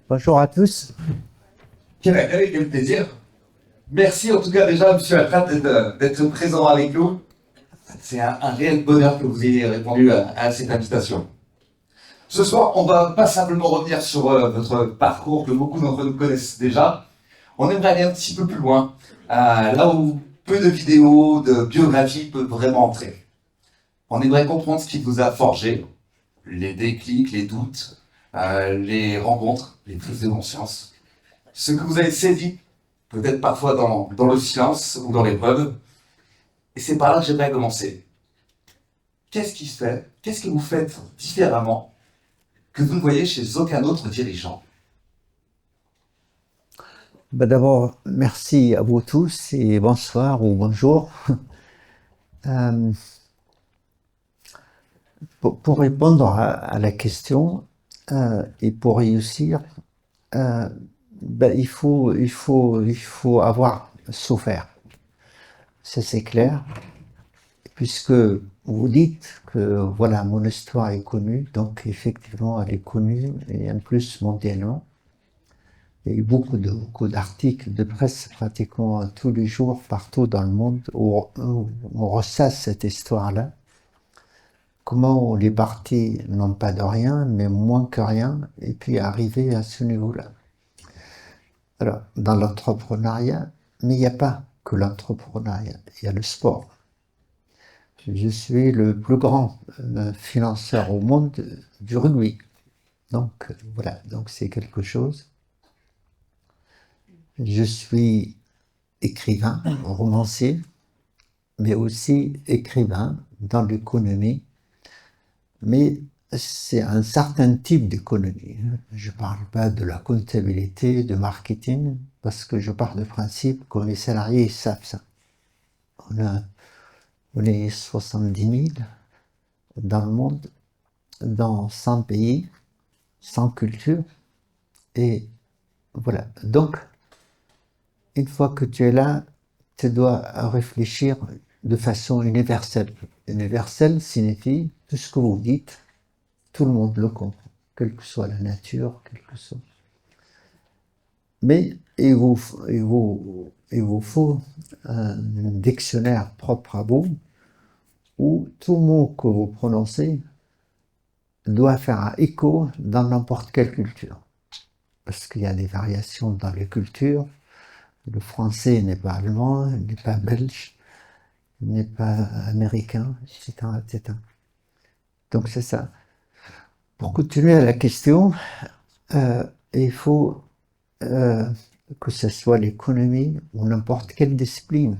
Bonjour à tous. Quel accueil, quel plaisir. Merci en tout cas déjà, Monsieur Atrat, d'être présent avec nous. C'est un réel bonheur que vous ayez répondu à cette invitation. Ce soir, on va pas simplement revenir sur votre parcours que beaucoup d'entre nous connaissent déjà. On aimerait aller un petit peu plus loin, là où peu de vidéos, de biographies peuvent vraiment entrer. On aimerait comprendre ce qui vous a forgé, les déclics, les doutes, les rencontres, les prises de conscience. Ce que vous avez saisi, peut-être parfois dans le silence ou dans l'épreuve. Et c'est par là que j'aimerais commencer. Qu'est-ce qui se fait, qu'est-ce que vous faites différemment que vous ne voyez chez aucun autre dirigeant? D'abord, merci à vous tous et bonsoir ou bonjour. Euh, pour répondre à la question et pour réussir, euh, il faut avoir souffert. Ça c'est clair, puisque vous dites que voilà, mon histoire est connue, donc effectivement elle est connue et en plus mondialement. Il y a eu beaucoup d'articles de presse pratiquement tous les jours, partout dans le monde, où on ressasse cette histoire-là. Comment les partis n'ont pas de rien, mais moins que rien, et puis arriver à ce niveau-là. Alors, dans l'entrepreneuriat, mais il n'y a pas que l'entrepreneuriat, il y a le sport. Je suis le plus grand financeur au monde du rugby. Donc, voilà, donc c'est quelque chose. Je suis écrivain, romancier, mais aussi écrivain dans l'économie, mais c'est un certain type d'économie. Je ne parle pas de la comptabilité, de marketing, parce que je pars du principe que les salariés savent ça. On est 70 000 dans le monde, dans 100 pays, 100 cultures, et voilà. Donc, une fois que tu es là, tu dois réfléchir de façon universelle. Universelle signifie tout ce que vous dites, tout le monde le comprend, quelle que soit la nature, quelle que soit. Mais il vous faut un dictionnaire propre à vous où tout mot que vous prononcez doit faire un écho dans n'importe quelle culture. Parce qu'il y a des variations dans les cultures. Le français n'est pas allemand, il n'est pas belge, il n'est pas américain, etc., etc. Donc c'est ça. Pour continuer à la question, il faut que ce soit l'économie ou n'importe quelle discipline.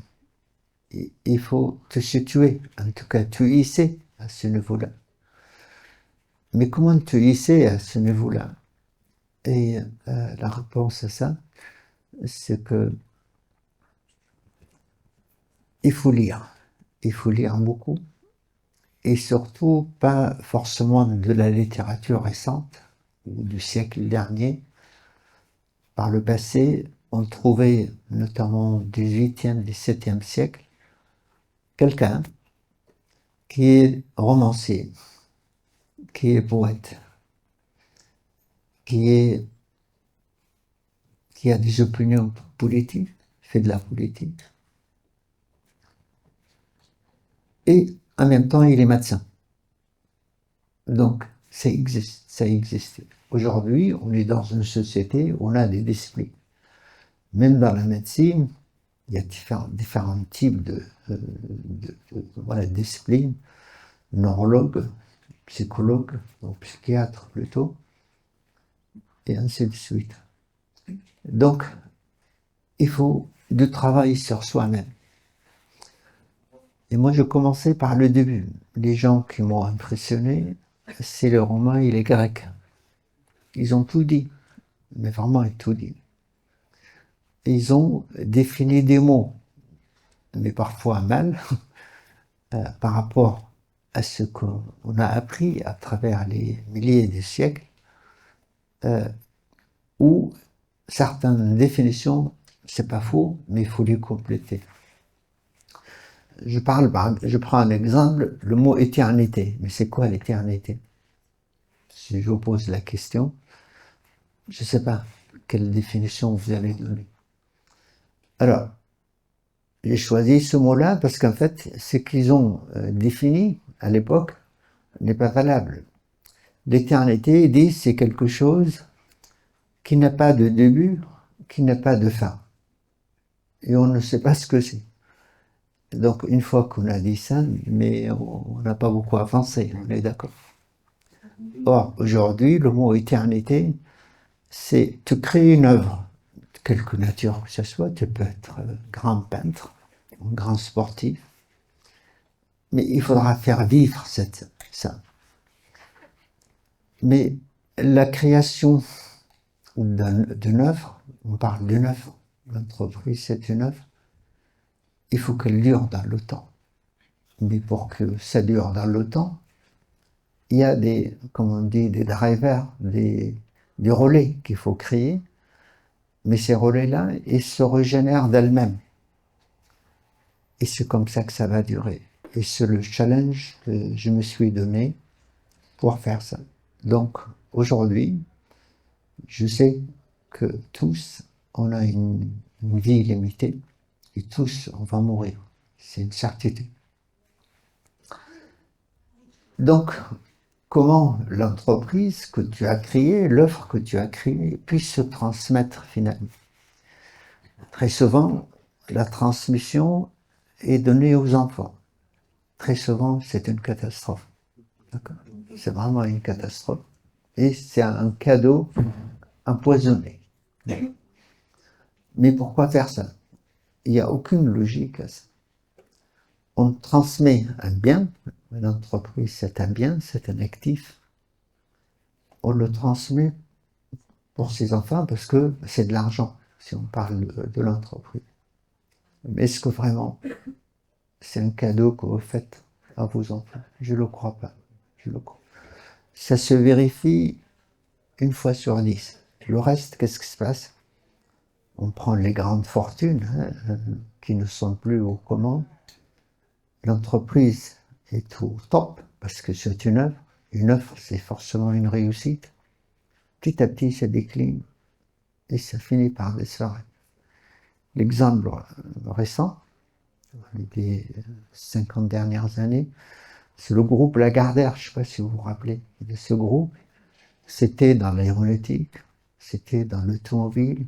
Il faut te situer, en tout cas te hisser à ce niveau-là. Mais comment te hisser à ce niveau-là? Et la réponse à ça, c'est que il faut lire. Il faut lire beaucoup. Et surtout, pas forcément de la littérature récente ou du siècle dernier. Par le passé, on trouvait, notamment au XVIIIe, XVIIe siècle, quelqu'un qui est romancier, qui est poète, qui, est, qui a des opinions politiques, fait de la politique, et en même temps il est médecin. Donc ça existe, ça existe. Aujourd'hui, on est dans une société où on a des disciplines. Même dans la médecine, il y a différents types de disciplines, neurologue, psychologue, ou psychiatre plutôt, et ainsi de suite. Donc, il faut du travail sur soi-même. Et moi, je commençais par le début. Les gens qui m'ont impressionné, c'est les Romains et les Grecs. Ils ont tout dit, mais vraiment tout dit. Et ils ont défini des mots, mais parfois mal, par rapport à ce qu'on a appris à travers les milliers de siècles, où certaines définitions, c'est pas faux, mais il faut les compléter. Je prends un exemple, le mot éternité. Mais c'est quoi l'éternité? si je vous pose la question, je ne sais pas quelle définition vous allez donner. Alors, j'ai choisi ce mot-là parce qu'en fait, ce qu'ils ont défini à l'époque n'est pas valable. L'éternité, ils disent, c'est quelque chose qui n'a pas de début, qui n'a pas de fin. Et on ne sait pas ce que c'est. Donc, une fois qu'on a dit ça, mais on n'a pas beaucoup avancé, on est d'accord. Or, aujourd'hui, le mot éternité, c'est te créer une œuvre, quelque nature que ce soit. Tu peux être grand peintre, grand sportif, mais il faudra faire vivre ça. Mais la création d'une œuvre, on parle d'une œuvre, l'entreprise c'est une œuvre, il faut qu'elle dure dans le temps. Mais pour que ça dure dans le temps, il y a des, comme on dit, des drivers, des relais qu'il faut créer, mais ces relais-là, ils se régénèrent d'elles-mêmes. Et c'est comme ça que ça va durer. Et c'est le challenge que je me suis donné pour faire ça. Donc, aujourd'hui, je sais que tous, on a une vie limitée et tous, on va mourir. C'est une certitude. Donc, comment l'entreprise que tu as créée, l'œuvre que tu as créée, puisse se transmettre finalement. Très souvent, la transmission est donnée aux enfants. Très souvent, c'est une catastrophe. C'est vraiment une catastrophe. Et c'est un cadeau empoisonné. Mais pourquoi faire ça? Il n'y a aucune logique à ça. On transmet un bien, une entreprise c'est un bien, c'est un actif. On le transmet pour ses enfants parce que c'est de l'argent, si on parle de l'entreprise. Mais est-ce que vraiment c'est un cadeau que vous faites à vos enfants? Je ne le crois pas. Je le crois. Ça se vérifie une fois sur 10. Le reste, qu'est-ce qui se passe? On prend les grandes fortunes qui ne sont plus aux commandes. L'entreprise est au top parce que c'est une œuvre. Une œuvre, c'est forcément une réussite. Petit à petit, ça décline et ça finit par disparaître. L'exemple récent, des 50 dernières années, c'est le groupe Lagardère. Je ne sais pas si vous vous rappelez de ce groupe. C'était dans l'aéronautique, c'était dans l'automobile,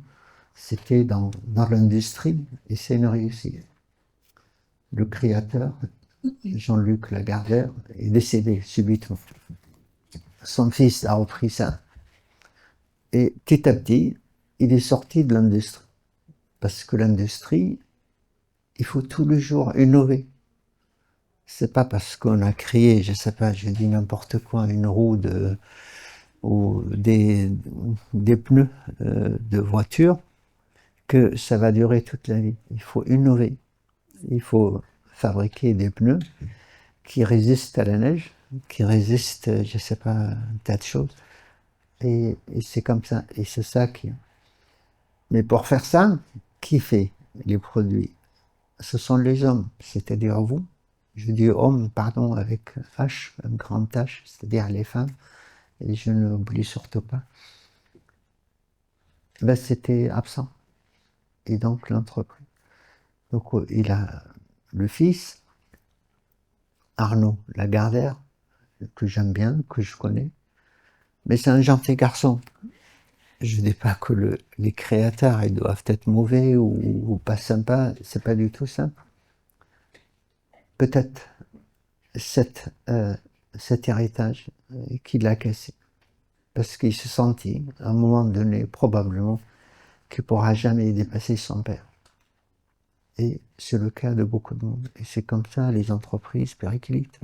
c'était dans l'industrie, et c'est une réussite. Le créateur, Jean-Luc Lagardère, est décédé subitement. Son fils a repris ça. Et petit à petit, il est sorti de l'industrie. Parce que l'industrie, il faut tous les jours innover. C'est pas parce qu'on a créé, je sais pas, je dis n'importe quoi, une roue ou des pneus de voiture, que ça va durer toute la vie. Il faut innover. Il faut fabriquer des pneus qui résistent à la neige, qui résistent, je sais pas, un tas de choses. Et c'est comme ça. Et c'est ça qui... Mais pour faire ça, qui fait les produits? Ce sont les hommes, c'est-à-dire vous. Je dis hommes, pardon, avec H, un grand H, c'est-à-dire les femmes. Et je n'oublie surtout pas. Ben, c'était absent. Et donc l'entreprise. Donc il a le fils, Arnaud Lagardère, que j'aime bien, que je connais, mais c'est un gentil garçon. Je ne dis pas que les créateurs ils doivent être mauvais ou pas sympas, c'est pas du tout ça. Peut-être cet héritage qu'il a cassé, parce qu'il se sentit, à un moment donné, probablement, qu'il ne pourra jamais dépasser son père. Et c'est le cas de beaucoup de monde. Et c'est comme ça les entreprises périclitent.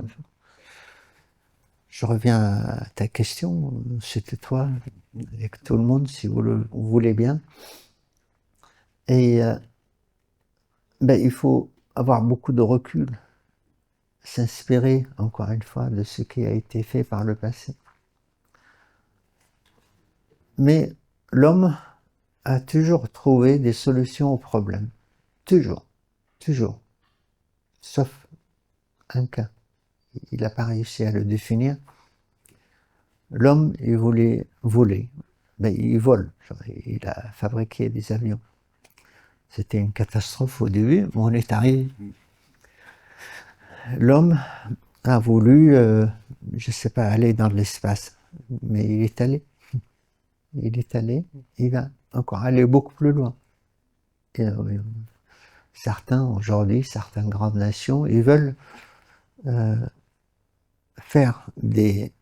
Je reviens à ta question, c'était toi, avec tout le monde, si vous le voulez bien. Et ben, il faut avoir beaucoup de recul, s'inspirer, encore une fois, de ce qui a été fait par le passé. Mais l'homme a toujours trouvé des solutions aux problèmes. Toujours. Toujours. Sauf un cas. Il n'a pas réussi à le définir. L'homme, il voulait voler. Ben, il vole. Il a fabriqué des avions. C'était une catastrophe au début, mais on est arrivé. L'homme a voulu, je ne sais pas, aller dans l'espace. Mais il est allé. Il est allé. Il va encore aller beaucoup plus loin. Et, certains, aujourd'hui, certaines grandes nations, ils veulent euh, faire des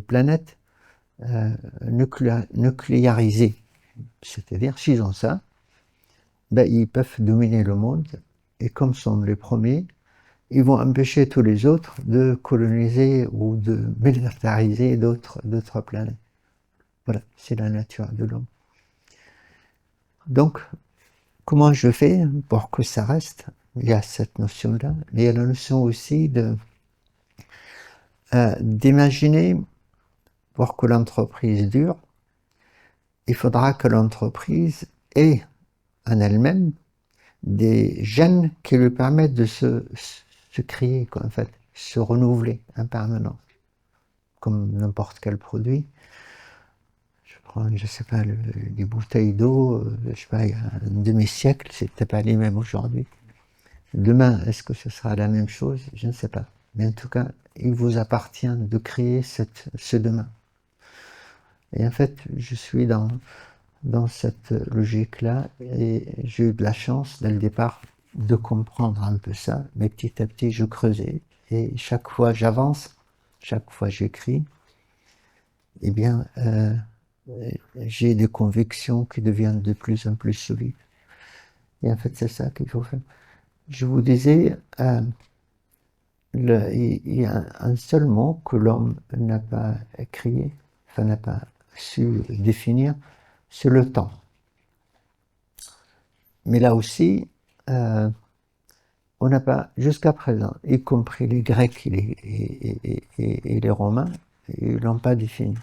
planètes nucléarisées. C'est-à-dire, s'ils ont ça, ben, ils peuvent dominer le monde. Et comme sont les premiers, ils vont empêcher tous les autres de coloniser ou de militariser d'autres planètes. Voilà, c'est la nature de l'homme. Donc, comment je fais pour que ça reste? Il y a cette notion-là, mais il y a la notion aussi d'imaginer, pour que l'entreprise dure, il faudra que l'entreprise ait en elle-même des gènes qui lui permettent de se créer, quoi, en fait, se renouveler en permanence, comme n'importe quel produit. Je prends, je sais pas, les bouteilles d'eau, je sais pas, il y a un demi-siècle, c'était pas les mêmes aujourd'hui. Demain, est-ce que ce sera la même chose? Je ne sais pas. Mais en tout cas, il vous appartient de créer ce demain. Et en fait, je suis dans cette logique-là et j'ai eu de la chance dès le départ de comprendre un peu ça. Mais petit à petit, je creusais et chaque fois j'avance, chaque fois j'écris, eh bien, j'ai des convictions qui deviennent de plus en plus solides. Et en fait, c'est ça qu'il faut faire. Je vous disais, il y a un seul mot que l'homme n'a pas créé, enfin n'a pas su définir, c'est le temps. Mais là aussi, on n'a pas, jusqu'à présent, y compris les Grecs et les Romains, ils l'ont pas défini.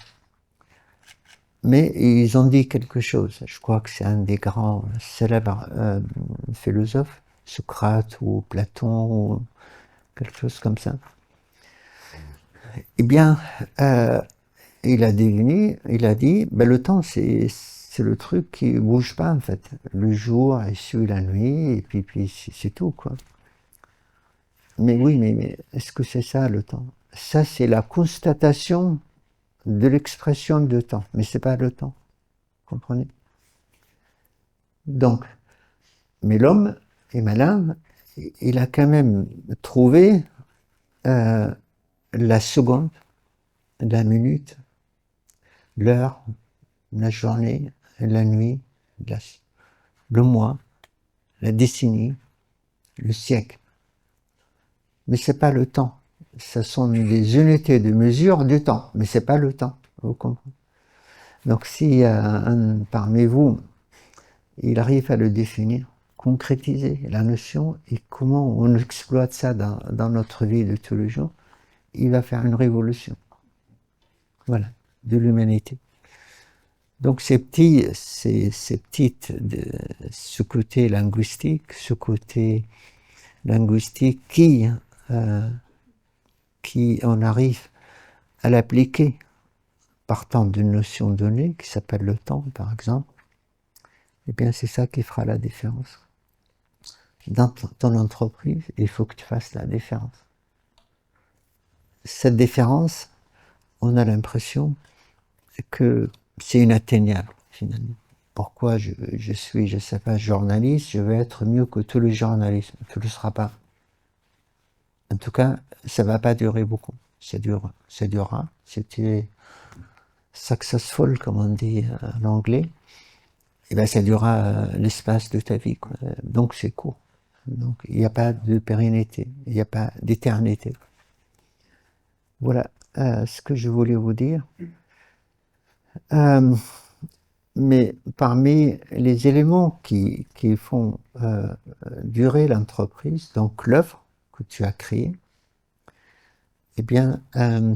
Mais ils ont dit quelque chose. Je crois que c'est un des grands célèbres philosophes, Socrate ou Platon ou quelque chose comme ça. Eh bien, il a dit, ben, le temps c'est le truc qui bouge pas en fait. Le jour il suit la nuit et puis c'est tout quoi. Mais oui, mais est-ce que c'est ça le temps? Ça c'est la constatation de l'expression de temps, mais c'est pas le temps. Vous comprenez? Donc, mais l'homme est malin, il a quand même trouvé la seconde, la minute, l'heure, la journée, la nuit, le mois, la décennie, le siècle. Mais c'est pas le temps. Ce sont des unités de mesure du temps, mais c'est pas le temps. Vous comprenez? Donc si un parmi vous, il arrive à le définir, concrétiser la notion et comment on exploite ça dans notre vie de tous les jours, il va faire une révolution. Voilà, de l'humanité. Donc ce côté linguistique qui on arrive à l'appliquer partant d'une notion donnée qui s'appelle le temps, par exemple, eh bien c'est ça qui fera la différence. Dans ton entreprise, il faut que tu fasses la différence. Cette différence, on a l'impression que c'est inatteignable, finalement. Pourquoi je suis, je sais pas, journaliste, je vais être mieux que tous les journalistes. Tu ne le seras pas. En tout cas, ça ne va pas durer beaucoup. Ça durera. Si tu es successful, comme on dit en anglais, et ben ça durera l'espace de ta vie, quoi. Donc c'est court. Donc il n'y a pas de pérennité, il n'y a pas d'éternité. Voilà ce que je voulais vous dire. Mais parmi les éléments qui font durer l'entreprise, donc l'œuvre que tu as créée, eh bien, il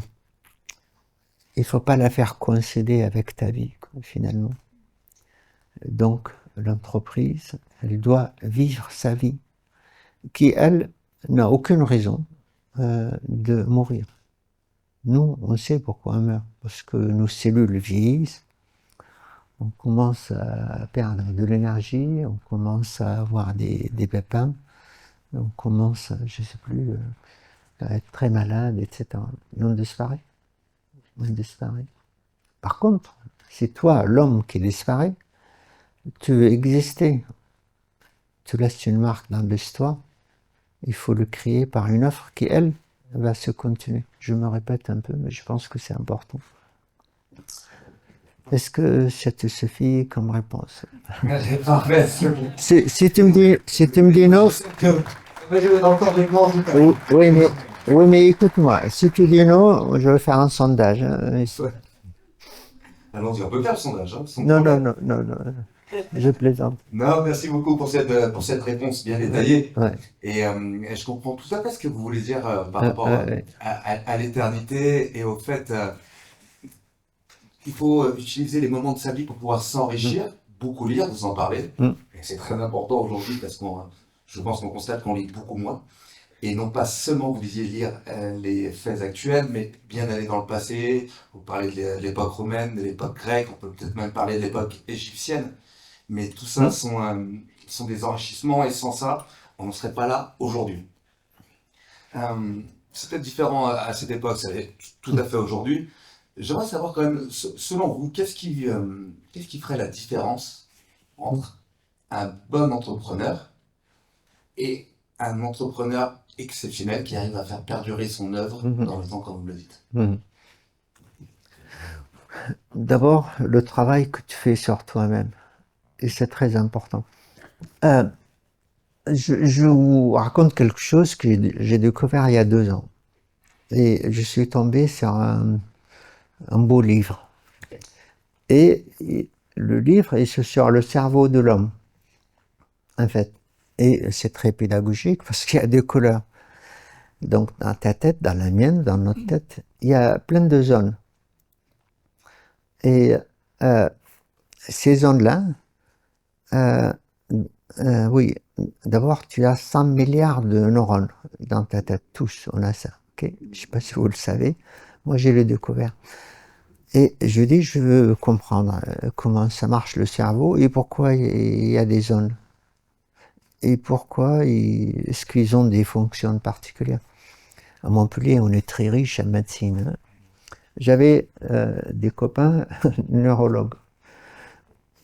ne faut pas la faire coïncider avec ta vie, quoi, finalement. Donc, l'entreprise, elle doit vivre sa vie, qui, elle, n'a aucune raison de mourir. Nous, on sait pourquoi on meurt. Parce que nos cellules vieillissent, on commence à perdre de l'énergie, on commence à avoir des pépins, on commence, je ne sais plus, à être très malade, etc. Et on disparaît. On disparaît. Par contre, c'est toi, l'homme, qui disparaît, tu veux exister, tu laisses une marque dans l'histoire, il faut le créer par une offre qui, elle, va se continuer. Je me répète un peu, mais je pense que c'est important. Est-ce que ça te suffit comme réponse? Parfait. Si tu me dis non, oui, mais écoute-moi, si tu dis non, je vais faire un sondage. Hein. Allons-y, on peut faire le sondage. Hein, Non, je plaisante. Non, merci beaucoup pour cette réponse bien détaillée. Ouais. Et je comprends tout à fait ce que vous voulez dire par rapport à l'éternité et au fait qu'il faut utiliser les moments de sa vie pour pouvoir s'enrichir, beaucoup lire, vous en parlez. Et c'est très important aujourd'hui parce je pense qu'on constate qu'on lit beaucoup moins. Et non pas seulement vous disiez lire les faits actuels, mais bien aller dans le passé. Vous parlez de l'époque romaine, de l'époque grecque, on peut peut-être même parler de l'époque égyptienne. Mais tout ça sont des enrichissements et sans ça, on ne serait pas là aujourd'hui. C'est peut-être différent à cette époque, c'est tout à fait aujourd'hui. J'aimerais savoir quand même, selon vous, qu'est-ce qui ferait la différence entre un bon entrepreneur et un entrepreneur exceptionnel qui arrive à faire perdurer son œuvre dans le temps, comme vous le dites? D'abord, le travail que tu fais sur toi-même. Et c'est très important. Je vous raconte quelque chose que j'ai découvert il y a 2 ans. Et je suis tombé sur un beau livre. Et le livre est sur le cerveau de l'homme, en fait. Et c'est très pédagogique parce qu'il y a 2 couleurs. Donc dans ta tête, dans la mienne, dans notre tête, il y a plein de zones. Et ces zones-là, oui, d'abord tu as 100 milliards de neurones dans ta tête, tous, on a ça. Okay, je ne sais pas si vous le savez, moi j'ai le découvert. Et je dis, je veux comprendre comment ça marche le cerveau et pourquoi il y a des zones. Et pourquoi est-ce qu'ils ont des fonctions particulières. À Montpellier, on est très riche en médecine. Hein. J'avais des copains neurologues.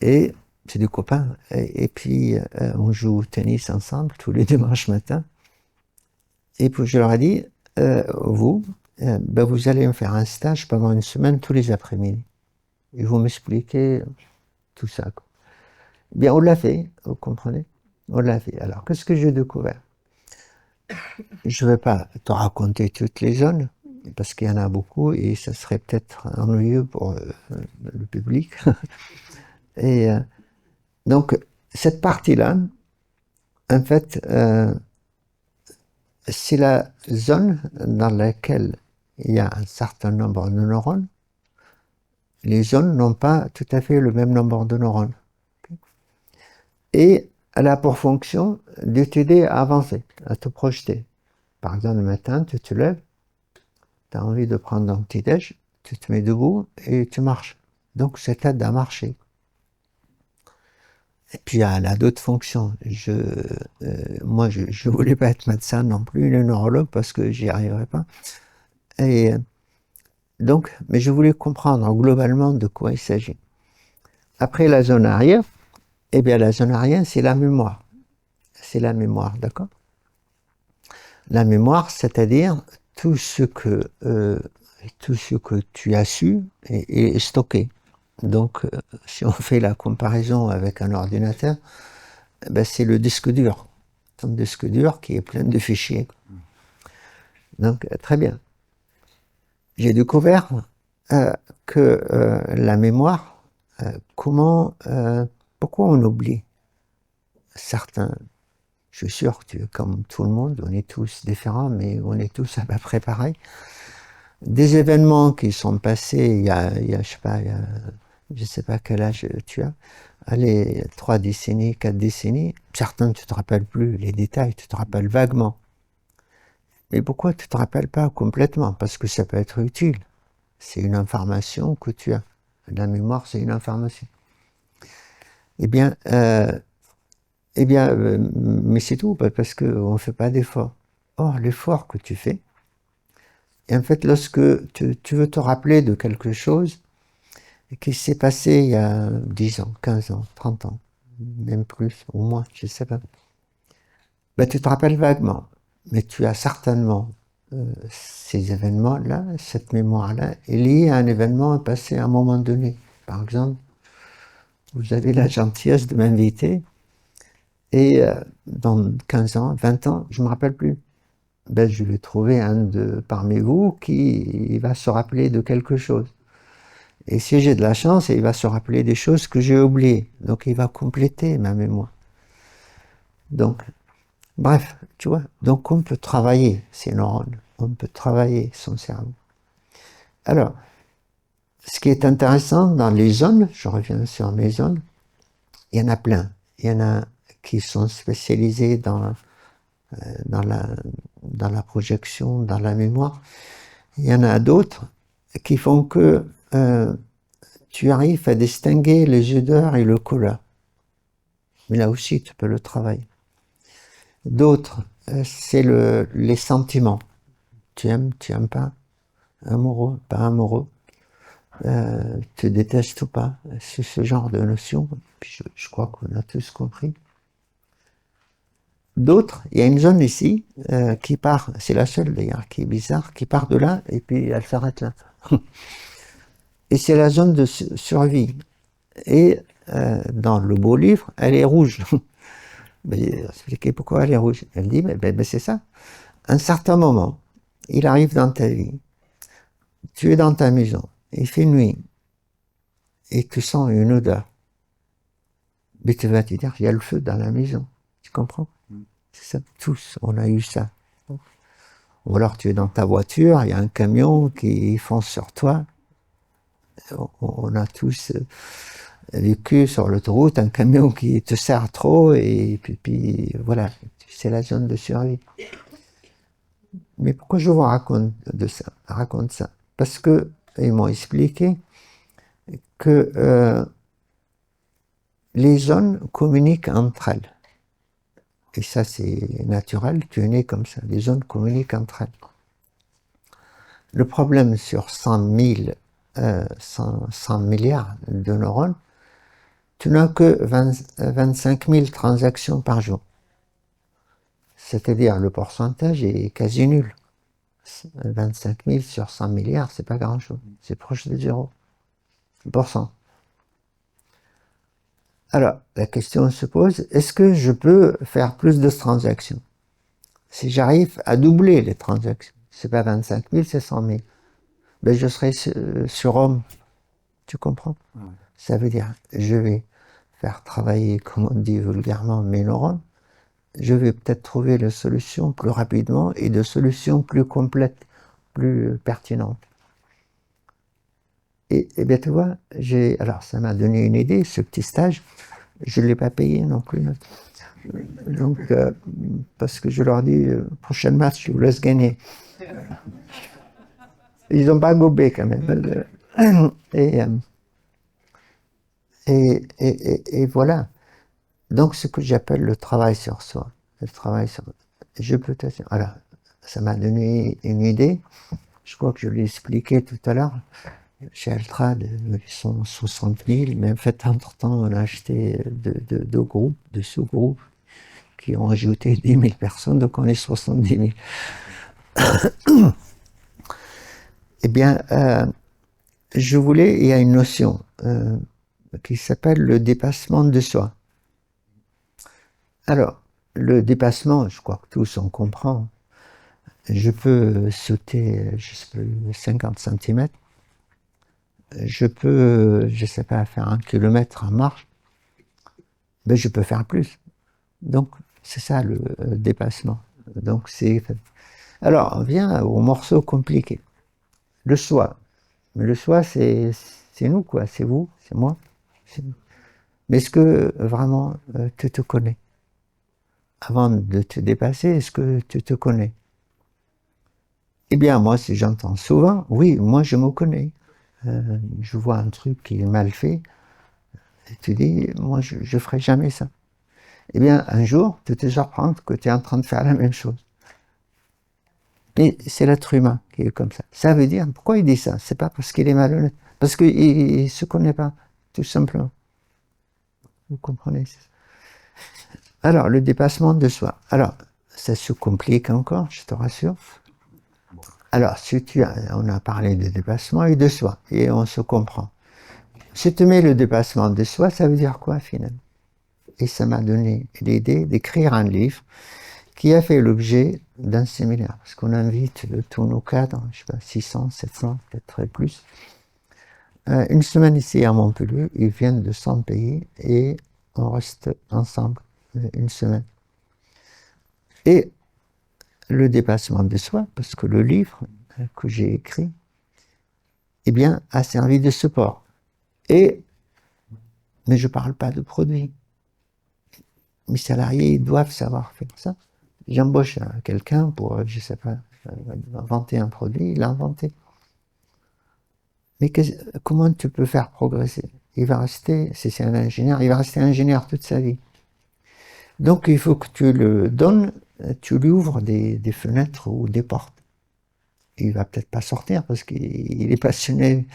Et c'est des copains. Et puis, on joue au tennis ensemble tous les dimanches matins. Et puis, je leur ai dit, vous allez me faire un stage pendant 1 semaine tous les après-midi. Et vous m'expliquez tout ça. Quoi. Bien, on l'a fait, vous comprenez? On l'a fait. Alors, qu'est-ce que j'ai découvert? Je ne vais pas te raconter toutes les zones, parce qu'il y en a beaucoup, et ça serait peut-être ennuyeux pour le public. Et donc, cette partie-là, en fait, c'est la zone dans laquelle il y a un certain nombre de neurones. Les zones n'ont pas tout à fait le même nombre de neurones. Et elle a pour fonction de t'aider à avancer, à te projeter. Par exemple, le matin, tu te lèves, tu as envie de prendre un petit déj, tu te mets debout et tu marches. Donc, ça t'aide à marcher. Et puis, elle a d'autres fonctions. Moi, je ne voulais pas être médecin non plus, le neurologue, parce que j'y arriverais pas. Et donc, mais je voulais comprendre globalement de quoi il s'agit. Après la zone arrière, eh bien, la zone arrière, c'est la mémoire. C'est la mémoire, d'accord? La mémoire, c'est-à-dire tout ce que tu as su est stocké. Donc, si on fait la comparaison avec un ordinateur, ben c'est le disque dur. Un disque dur qui est plein de fichiers. Donc, très bien. J'ai découvert que la mémoire, pourquoi on oublie certains. Je suis sûr que comme tout le monde, on est tous différents, mais on est tous à peu près pareils. Des événements qui sont passés il y a je sais pas quel âge tu as, allez, 3 décennies, 4 décennies, certains tu te rappelles plus les détails, tu te rappelles vaguement. Mais pourquoi tu ne te rappelles pas complètement? Parce que ça peut être utile. C'est une information que tu as. La mémoire, c'est une information. Eh bien, mais c'est tout, parce qu'on ne fait pas d'effort. Or, l'effort que tu fais, et en fait, lorsque tu veux te rappeler de quelque chose qui s'est passé il y a 10 ans, 15 ans, 30 ans, même plus, au moins, je ne sais pas, ben, tu te rappelles vaguement, mais tu as certainement ces événements-là, cette mémoire-là, est liée à un événement passé à un moment donné. Par exemple, vous avez la gentillesse de m'inviter, et dans 15 ans, 20 ans, je ne me rappelle plus. Ben, je vais trouver un de parmi vous qui va se rappeler de quelque chose. Et si j'ai de la chance, il va se rappeler des choses que j'ai oubliées. Donc il va compléter ma mémoire. Donc, bref, tu vois. Donc on peut travailler ces neurones. On peut travailler son cerveau. Alors, ce qui est intéressant dans les zones, je reviens sur mes zones, il y en a plein. Il y en a qui sont spécialisés dans la projection, dans la mémoire. Il y en a d'autres qui font que tu arrives à distinguer les odeurs et le couleur. Mais là aussi, tu peux le travailler. D'autres, c'est les sentiments. Tu aimes pas, amoureux, pas amoureux, tu détestes ou pas. C'est ce genre de notion. Puis je crois qu'on a tous compris. D'autres, il y a une zone ici qui part, c'est la seule d'ailleurs qui est bizarre, qui part de là et puis elle s'arrête là. Et c'est la zone de survie. Et dans le beau livre, elle est rouge. Mais expliquez pourquoi elle est rouge. Elle dit, c'est ça. À un certain moment, il arrive dans ta vie, tu es dans ta maison, il fait nuit, et tu sens une odeur. Mais tu vas te dire, il y a le feu dans la maison. Tu comprends? C'est ça, tous, on a eu ça. Ou alors tu es dans ta voiture, il y a un camion qui fonce sur toi. On a tous vécu sur l'autoroute un camion qui te sert trop, et puis voilà, c'est la zone de survie. Mais pourquoi je vous raconte ça? Parce que ils m'ont expliqué que les zones communiquent entre elles. Et ça, c'est naturel, tu es né comme ça. Les zones communiquent entre elles. Le problème sur 100 milliards de neurones, tu n'as que 25 000 transactions par jour. C'est-à-dire le pourcentage est quasi nul. 25 000 sur 100 milliards, c'est pas grand-chose. C'est proche de 0%. Alors, la question se pose, est-ce que je peux faire plus de transactions? Si j'arrive à doubler les transactions, c'est pas 25 000, c'est 100 000, ben je serai surhomme. Tu comprends? Ouais. Ça veut dire, je vais faire travailler, comme on dit vulgairement, mes neurones. Je vais peut-être trouver la solution plus rapidement et de solutions plus complètes, plus pertinentes. Et bien tu vois, alors ça m'a donné une idée, ce petit stage, je ne l'ai pas payé non plus. Donc, parce que je leur dis, prochain match, je vous laisse gagner. Ils n'ont pas gobé quand même. Et voilà. Donc, ce que j'appelle le travail sur soi. Le travail sur. Je peux t'assurer. Alors, ça m'a donné une idée. Je crois que je l'ai expliqué tout à l'heure. Chez Altrad, ils sont 60 000, mais en fait, entre-temps, on a acheté deux groupes, deux sous-groupes, qui ont ajouté 10 000 personnes, donc on est 70 000. Eh bien, il y a une notion qui s'appelle le dépassement de soi. Alors, le dépassement, je crois que tous on comprend. Je peux sauter, je sais plus, 50 cm. Je peux, je sais pas, faire 1 kilomètre en marche. Mais je peux faire plus. Donc, c'est ça le dépassement. Donc, Alors, on vient au morceau compliqué. Le soi. Mais le soi, c'est nous, quoi. C'est vous, c'est moi. Mais est-ce que vraiment tu te connais? Avant de te dépasser, est-ce que tu te connais? Eh bien, moi, si j'entends souvent, oui, moi, je me connais. Je vois un truc qui est mal fait, et tu dis, moi, je ne ferai jamais ça. Eh bien, un jour, tu te surprends que tu es en train de faire la même chose. Mais c'est l'être humain qui est comme ça. Ça veut dire, pourquoi il dit ça? C'est pas parce qu'il est malhonnête, parce qu'il ne se connaît pas, tout simplement. Vous comprenez? Alors, le dépassement de soi. Alors, ça se complique encore, je te rassure. Alors, on a parlé de dépassement et de soi, et on se comprend. Si tu mets le dépassement de soi, ça veut dire quoi finalement? Et ça m'a donné l'idée d'écrire un livre qui a fait l'objet d'un séminaire, parce qu'on invite tous nos cadres, je sais pas, 600, 700, peut-être plus. Une semaine ici à Montpellier, ils viennent de 100 pays et on reste ensemble une semaine. Et le dépassement de soi, parce que le livre que j'ai écrit, eh bien, a servi de support. Mais je ne parle pas de produit. Mes salariés doivent savoir faire ça. J'embauche quelqu'un pour, je ne sais pas, inventer un produit, il l'a inventé. Mais comment tu peux faire progresser? Il va rester, si c'est un ingénieur, il va rester ingénieur toute sa vie. Donc il faut que tu le donnes, tu lui ouvres des fenêtres ou des portes. Il va peut-être pas sortir parce qu'il est passionné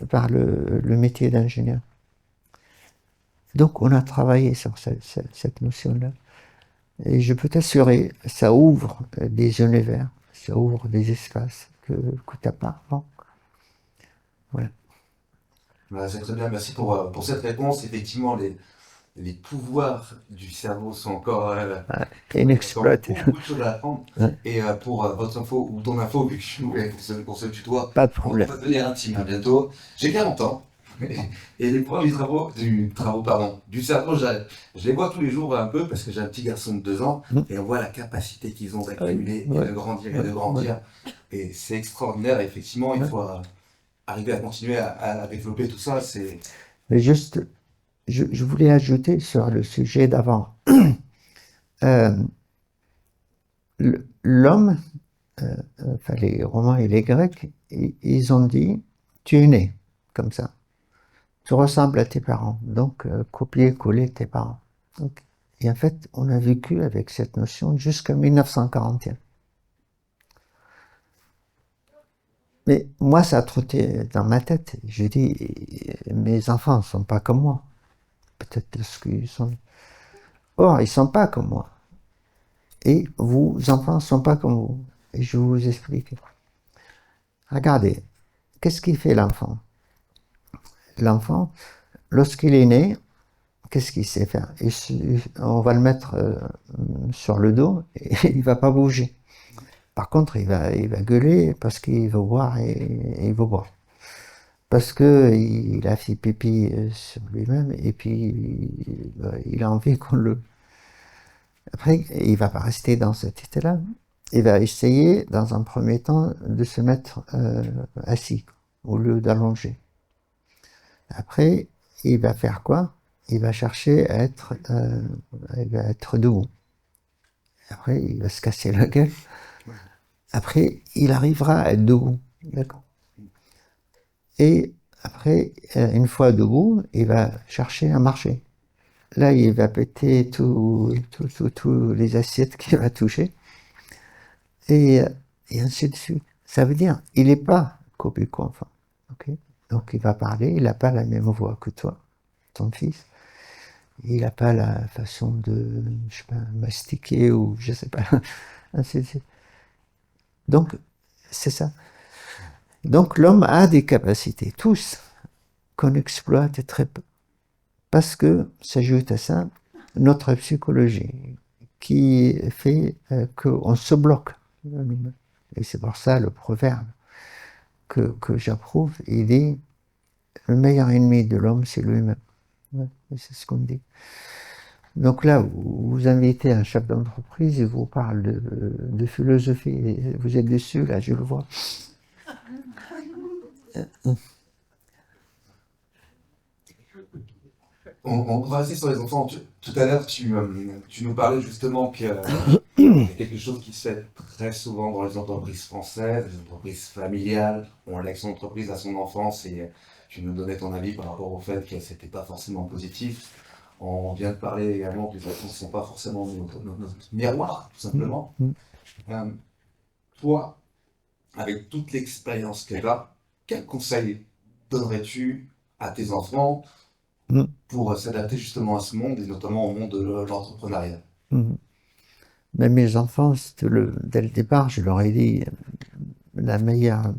par le métier d'ingénieur. Donc on a travaillé sur cette notion-là. Et je peux t'assurer, ça ouvre des univers, ça ouvre des espaces que tu n'as pas avant. Voilà. C'est très bien, merci pour cette réponse. Effectivement, les pouvoirs du cerveau sont encore Inexploité. beaucoup de choses à apprendre. Ouais. Et pour votre info, ou ton info, vu que je suis pour ce tutoie, Pas de on problème. va devenir intime bientôt. J'ai 40 ans. Et les points du cerveau, je les vois tous les jours un peu parce que j'ai un petit garçon de 2 ans et on voit la capacité qu'ils ont d'accumuler Ouais. et de grandir et de grandir. Et c'est extraordinaire, effectivement, il faut arriver à continuer à développer tout ça. Mais juste, je voulais ajouter sur le sujet d'avant. L'homme, enfin les Romains et les Grecs, ils ont dit, tu es né comme ça. Tu ressembles à tes parents, donc copier-coller tes parents. Donc, et en fait, on a vécu avec cette notion jusqu'en 1941. Mais moi, ça a trotté dans ma tête. Je dis, mes enfants ne sont pas comme moi. Peut-être parce qu'ils sont... Or, ils ne sont pas comme moi. Et vos enfants ne sont pas comme vous. Et je vais vous explique. Regardez, qu'est-ce qu'il fait l'enfant? L'enfant, lorsqu'il est né, qu'est-ce qu'il sait faire? On va le mettre sur le dos et il ne va pas bouger. Par contre, il va gueuler parce qu'il veut boire et il veut boire. Parce qu'il a fait pipi sur lui-même et puis il a envie qu'on le... Après, il ne va pas rester dans cet état-là. Il va essayer, dans un premier temps, de se mettre assis au lieu d'allonger. Après, il va faire quoi? Il va chercher il va être debout. Après, il va se casser la gueule. Après, il arrivera à être debout. D'accord. Et après, une fois debout, il va chercher à marcher. Là, il va péter tous les assiettes qu'il va toucher. Et, et ainsi de suite. Ça veut dire, il n'est pas copie-conforme. Okay? Donc, il va parler, il n'a pas la même voix que toi, ton fils. Il n'a pas la façon de, je sais pas, mastiquer ou je sais pas. Ainsi de suite. Donc, c'est ça. Donc, l'homme a des capacités, tous, qu'on exploite très peu. Parce que s'ajoute à ça notre psychologie qui fait qu'on se bloque. Et c'est pour ça le proverbe que j'approuve, il dit le meilleur ennemi de l'homme, c'est lui-même. Ouais, c'est ce qu'on dit. Donc là, vous invitez un chef d'entreprise, il vous parle de philosophie, vous êtes déçu, là, je le vois. On va rester sur les enfants. Tout à l'heure, tu nous parlais justement qu'il y a quelque chose qui se fait très souvent dans les entreprises françaises, les entreprises familiales. On lègue son entreprise à son enfance et tu nous donnais ton avis par rapport au fait que c'était pas forcément positif. On vient de parler également que les enfants ne sont pas forcément notre miroir, tout simplement. Euh, Toi, avec toute l'expérience qu'elle a, quel conseil donnerais-tu à tes enfants Mm. pour s'adapter justement à ce monde et notamment au monde de l'entrepreneuriat? Mm. Mais mes enfants, dès le départ, je leur ai dit, la meilleure,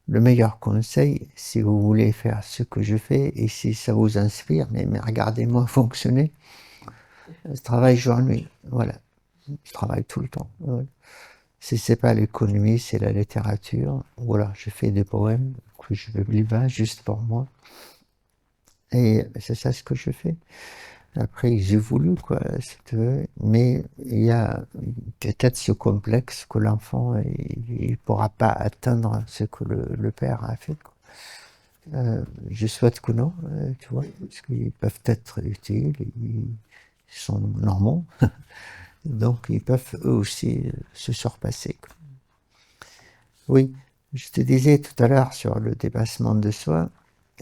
le meilleur conseil, si vous voulez faire ce que je fais et si ça vous inspire, mais regardez-moi fonctionner, je travaille jour-nuit. Voilà, je travaille tout le temps. Voilà. Si c'est pas l'économie, c'est la littérature. Voilà, je fais des poèmes que je livre juste pour moi. Et c'est ça ce que je fais. Après, j'ai voulu, quoi, si tu veux. Mais il y a peut-être ce complexe que l'enfant, il pourra pas atteindre ce que le père a fait, quoi. Je souhaite que non, tu vois, parce qu'ils peuvent être utiles, ils sont normaux, donc ils peuvent eux aussi se surpasser, quoi. Oui, je te disais tout à l'heure sur le dépassement de soi,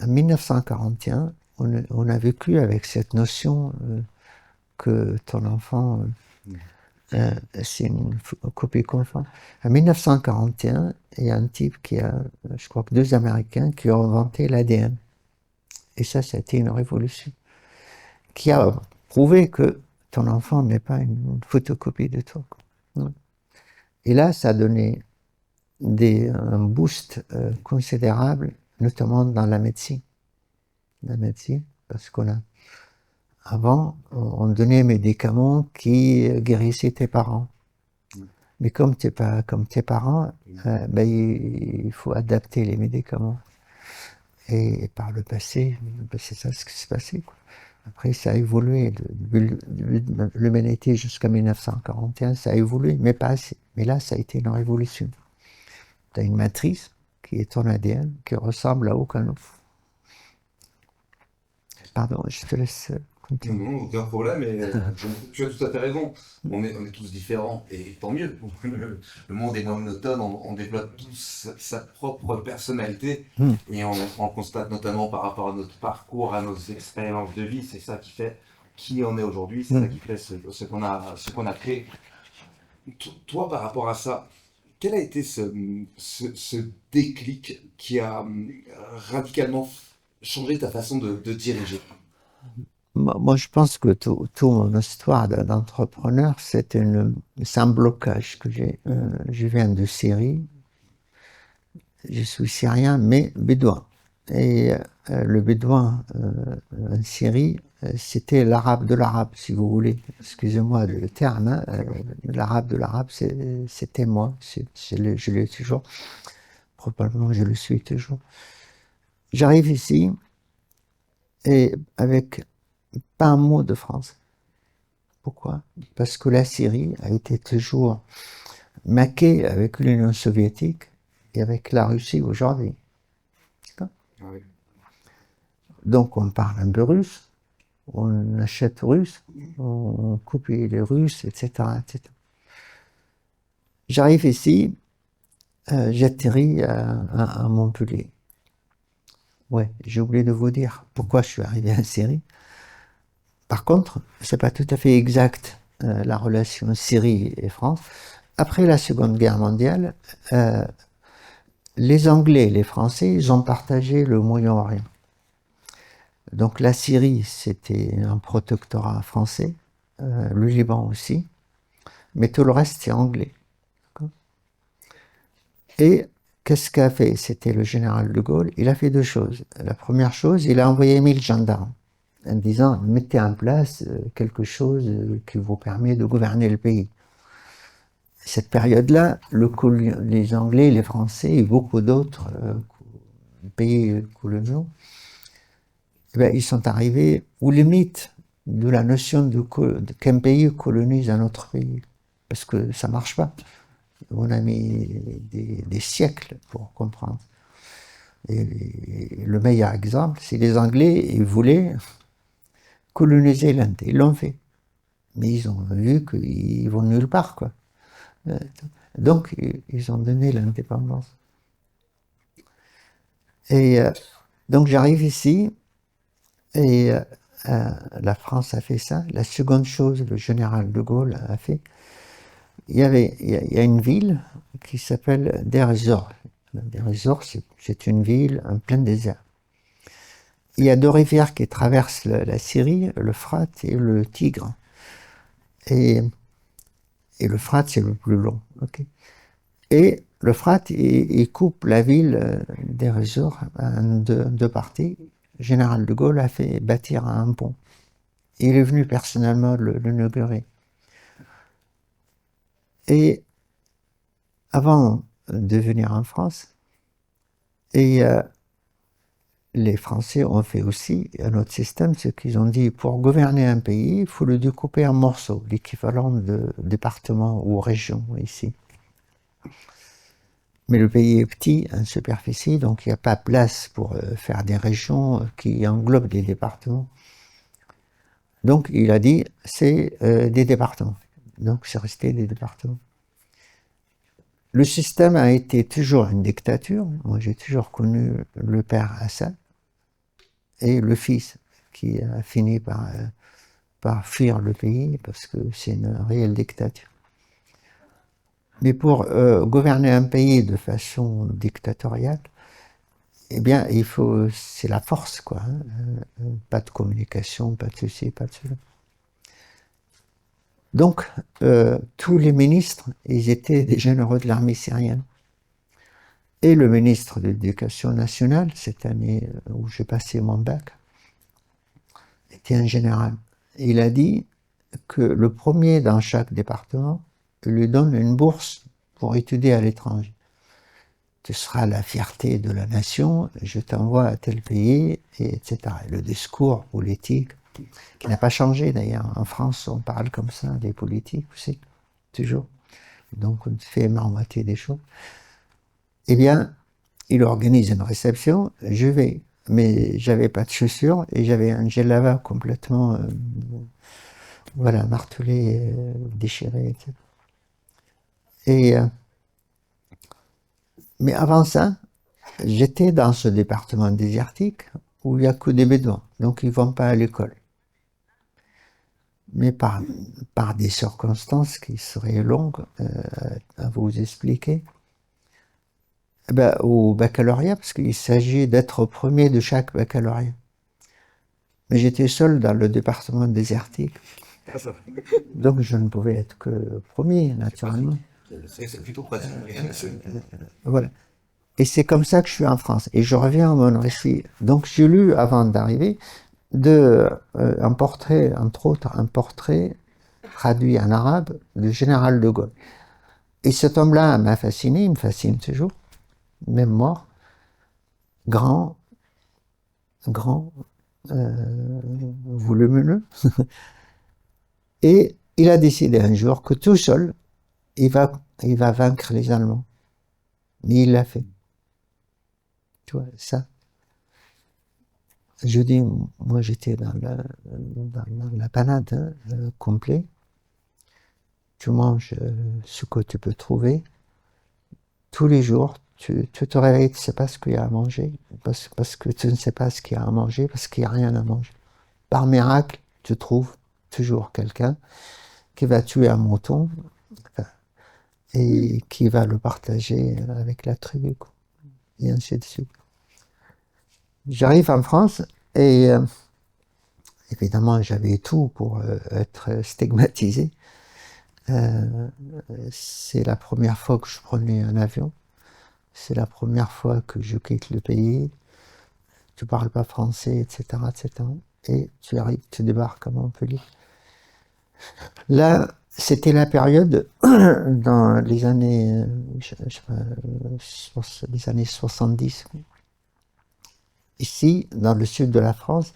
en 1941, on a vécu avec cette notion que ton enfant, c'est une copie conforme. En 1941, il y a un type qui a, je crois que deux Américains, qui ont inventé l'ADN. Et ça a été une révolution qui a prouvé que ton enfant n'est pas une photocopie de toi, quoi. Et là, ça a donné un boost considérable, notamment dans la médecine. La médecine, parce qu'on a, avant, on donnait des médicaments qui guérissaient tes parents. Mais comme t'es pas comme tes parents, ben, il faut adapter les médicaments. Et par le passé, ben, c'est ça ce qui s'est passé, quoi. Après, ça a évolué. L'humanité jusqu'à 1941, ça a évolué, mais pas assez. Mais là, ça a été une révolution. Tu as une matrice qui est ton ADN, qui ressemble à aucun autre. Pardon, je te laisse Non, continuer. non, aucun problème, et tu as tout à fait raison. On est tous différents, et tant mieux. Le monde est moins monotone, on développe tous sa propre personnalité, Hmm. et on constate notamment par rapport à notre parcours, à nos expériences de vie, c'est ça qui fait qui on est aujourd'hui, c'est ça Hmm. qui fait ce qu'on a créé. Toi, par rapport à ça, quel a été ce déclic qui a radicalement changé ta façon de diriger? Moi, je pense que tout mon histoire d'entrepreneur, c'est un blocage que j'ai. Je viens de Syrie, je suis syrien, mais bédouin. Et le bédouin en Syrie, c'était l'arabe de l'arabe, si vous voulez. Excusez-moi le terme, hein, l'arabe de l'arabe, c'était moi. Je l'ai toujours. Probablement, je le suis toujours. J'arrive ici et avec pas un mot de français. Pourquoi? Parce que la Syrie a été toujours maquée avec l'Union soviétique et avec la Russie aujourd'hui. Ah oui. Donc on parle un peu russe, on achète russe, on copie les Russes, etc., etc. J'arrive ici, j'atterris à Montpellier. Ouais, j'ai oublié de vous dire pourquoi je suis arrivé en Syrie. Par contre, c'est pas tout à fait exact la relation Syrie et France. Après la Seconde Guerre mondiale, les Anglais et les Français, ils ont partagé le Moyen-Orient. Donc la Syrie, c'était un protectorat français, le Liban aussi, mais tout le reste, c'est anglais. Et qu'est-ce qu'a fait? C'était le général de Gaulle. Il a fait deux choses. La première chose, il a envoyé 1000 gendarmes en disant, mettez en place quelque chose qui vous permet de gouverner le pays. Cette période-là, les Anglais, les Français et beaucoup d'autres pays coloniaux, eh bien, ils sont arrivés aux limites de la notion qu'un pays colonise un autre pays. Parce que ça ne marche pas. On a mis des siècles pour comprendre. Et le meilleur exemple, c'est les Anglais, ils voulaient coloniser l'Inde. Ils l'ont fait. Mais ils ont vu qu'ils vont nulle part, quoi. Donc, ils ont donné l'indépendance. Et donc, j'arrive ici, et la France a fait ça. La seconde chose, le général de Gaulle a fait, il y a une ville qui s'appelle Deir ez-Zor. Deir ez-Zor, c'est une ville en plein désert. Il y a deux rivières qui traversent la Syrie, l'Euphrate et le Tigre. Et l'Euphrate, c'est le plus long. Okay. Et l'Euphrate, il coupe la ville Deir ez-Zor en deux parties. Le général de Gaulle a fait bâtir un pont. Il est venu personnellement l'inaugurer. Et avant de venir en France, et les Français ont fait aussi un autre système, c'est qu'ils ont dit pour gouverner un pays, il faut le découper en morceaux, l'équivalent de département ou région ici. Mais le pays est petit en superficie, donc il n'y a pas place pour faire des régions qui englobent des départements. Donc il a dit c'est des départements. Donc c'est resté des départements. Le système a été toujours une dictature. Moi j'ai toujours connu le père Assad et le fils qui a fini par fuir le pays parce que c'est une réelle dictature. Mais pour gouverner un pays de façon dictatoriale, eh bien, c'est la force, quoi. Hein. Pas de communication, pas de ceci, pas de cela. Donc, tous les ministres, ils étaient des généraux de l'armée syrienne. Et le ministre de l'Éducation nationale, cette année où j'ai passé mon bac, était un général. Il a dit que le premier dans chaque département lui donne une bourse pour étudier à l'étranger. Ce sera la fierté de la nation, je t'envoie à tel pays, etc. Et le discours politique, qui n'a pas changé d'ailleurs. En France, on parle comme ça, des politiques aussi, toujours. Donc on fait marmotter des choses. Eh bien, il organise une réception, je vais. Mais j'avais pas de chaussures et j'avais un djellaba complètement voilà, martelé, déchiré, etc. Mais avant ça, j'étais dans ce département désertique où il n'y a que des bédouins, donc ils ne vont pas à l'école. Mais par des circonstances qui seraient longues à vous expliquer, au baccalauréat, parce qu'il s'agit d'être premier de chaque baccalauréat. Mais j'étais seul dans le département désertique, donc je ne pouvais être que premier, naturellement. C'est plutôt pratique. Voilà. Et c'est comme ça que je suis en France. Et je reviens à mon récit. Donc j'ai lu, avant d'arriver, un portrait, entre autres, un portrait traduit en arabe du général de Gaulle. Et cet homme-là m'a fasciné, il me fascine toujours, même mort, grand, volumineux. Et il a décidé un jour que tout seul, il va vaincre les Allemands. Mais il l'a fait. Tu vois, ça. Je dis, moi j'étais dans la panade complet. Tu manges ce que tu peux trouver. Tous les jours, tu te réveilles, tu ne sais pas ce qu'il y a à manger. Parce que tu ne sais pas ce qu'il y a à manger, parce qu'il n'y a rien à manger. Par miracle, tu trouves toujours quelqu'un qui va tuer un mouton et qui va le partager avec la tribu, quoi. Et ainsi de suite. J'arrive en France et évidemment j'avais tout pour être stigmatisé. C'est la première fois que je prenais un avion. C'est la première fois que je quitte le pays. Tu parles pas français, etc., etc. Et tu arrives, tu débarques à Montpellier. Là, c'était la période dans les années, les années 70. Ici, dans le sud de la France,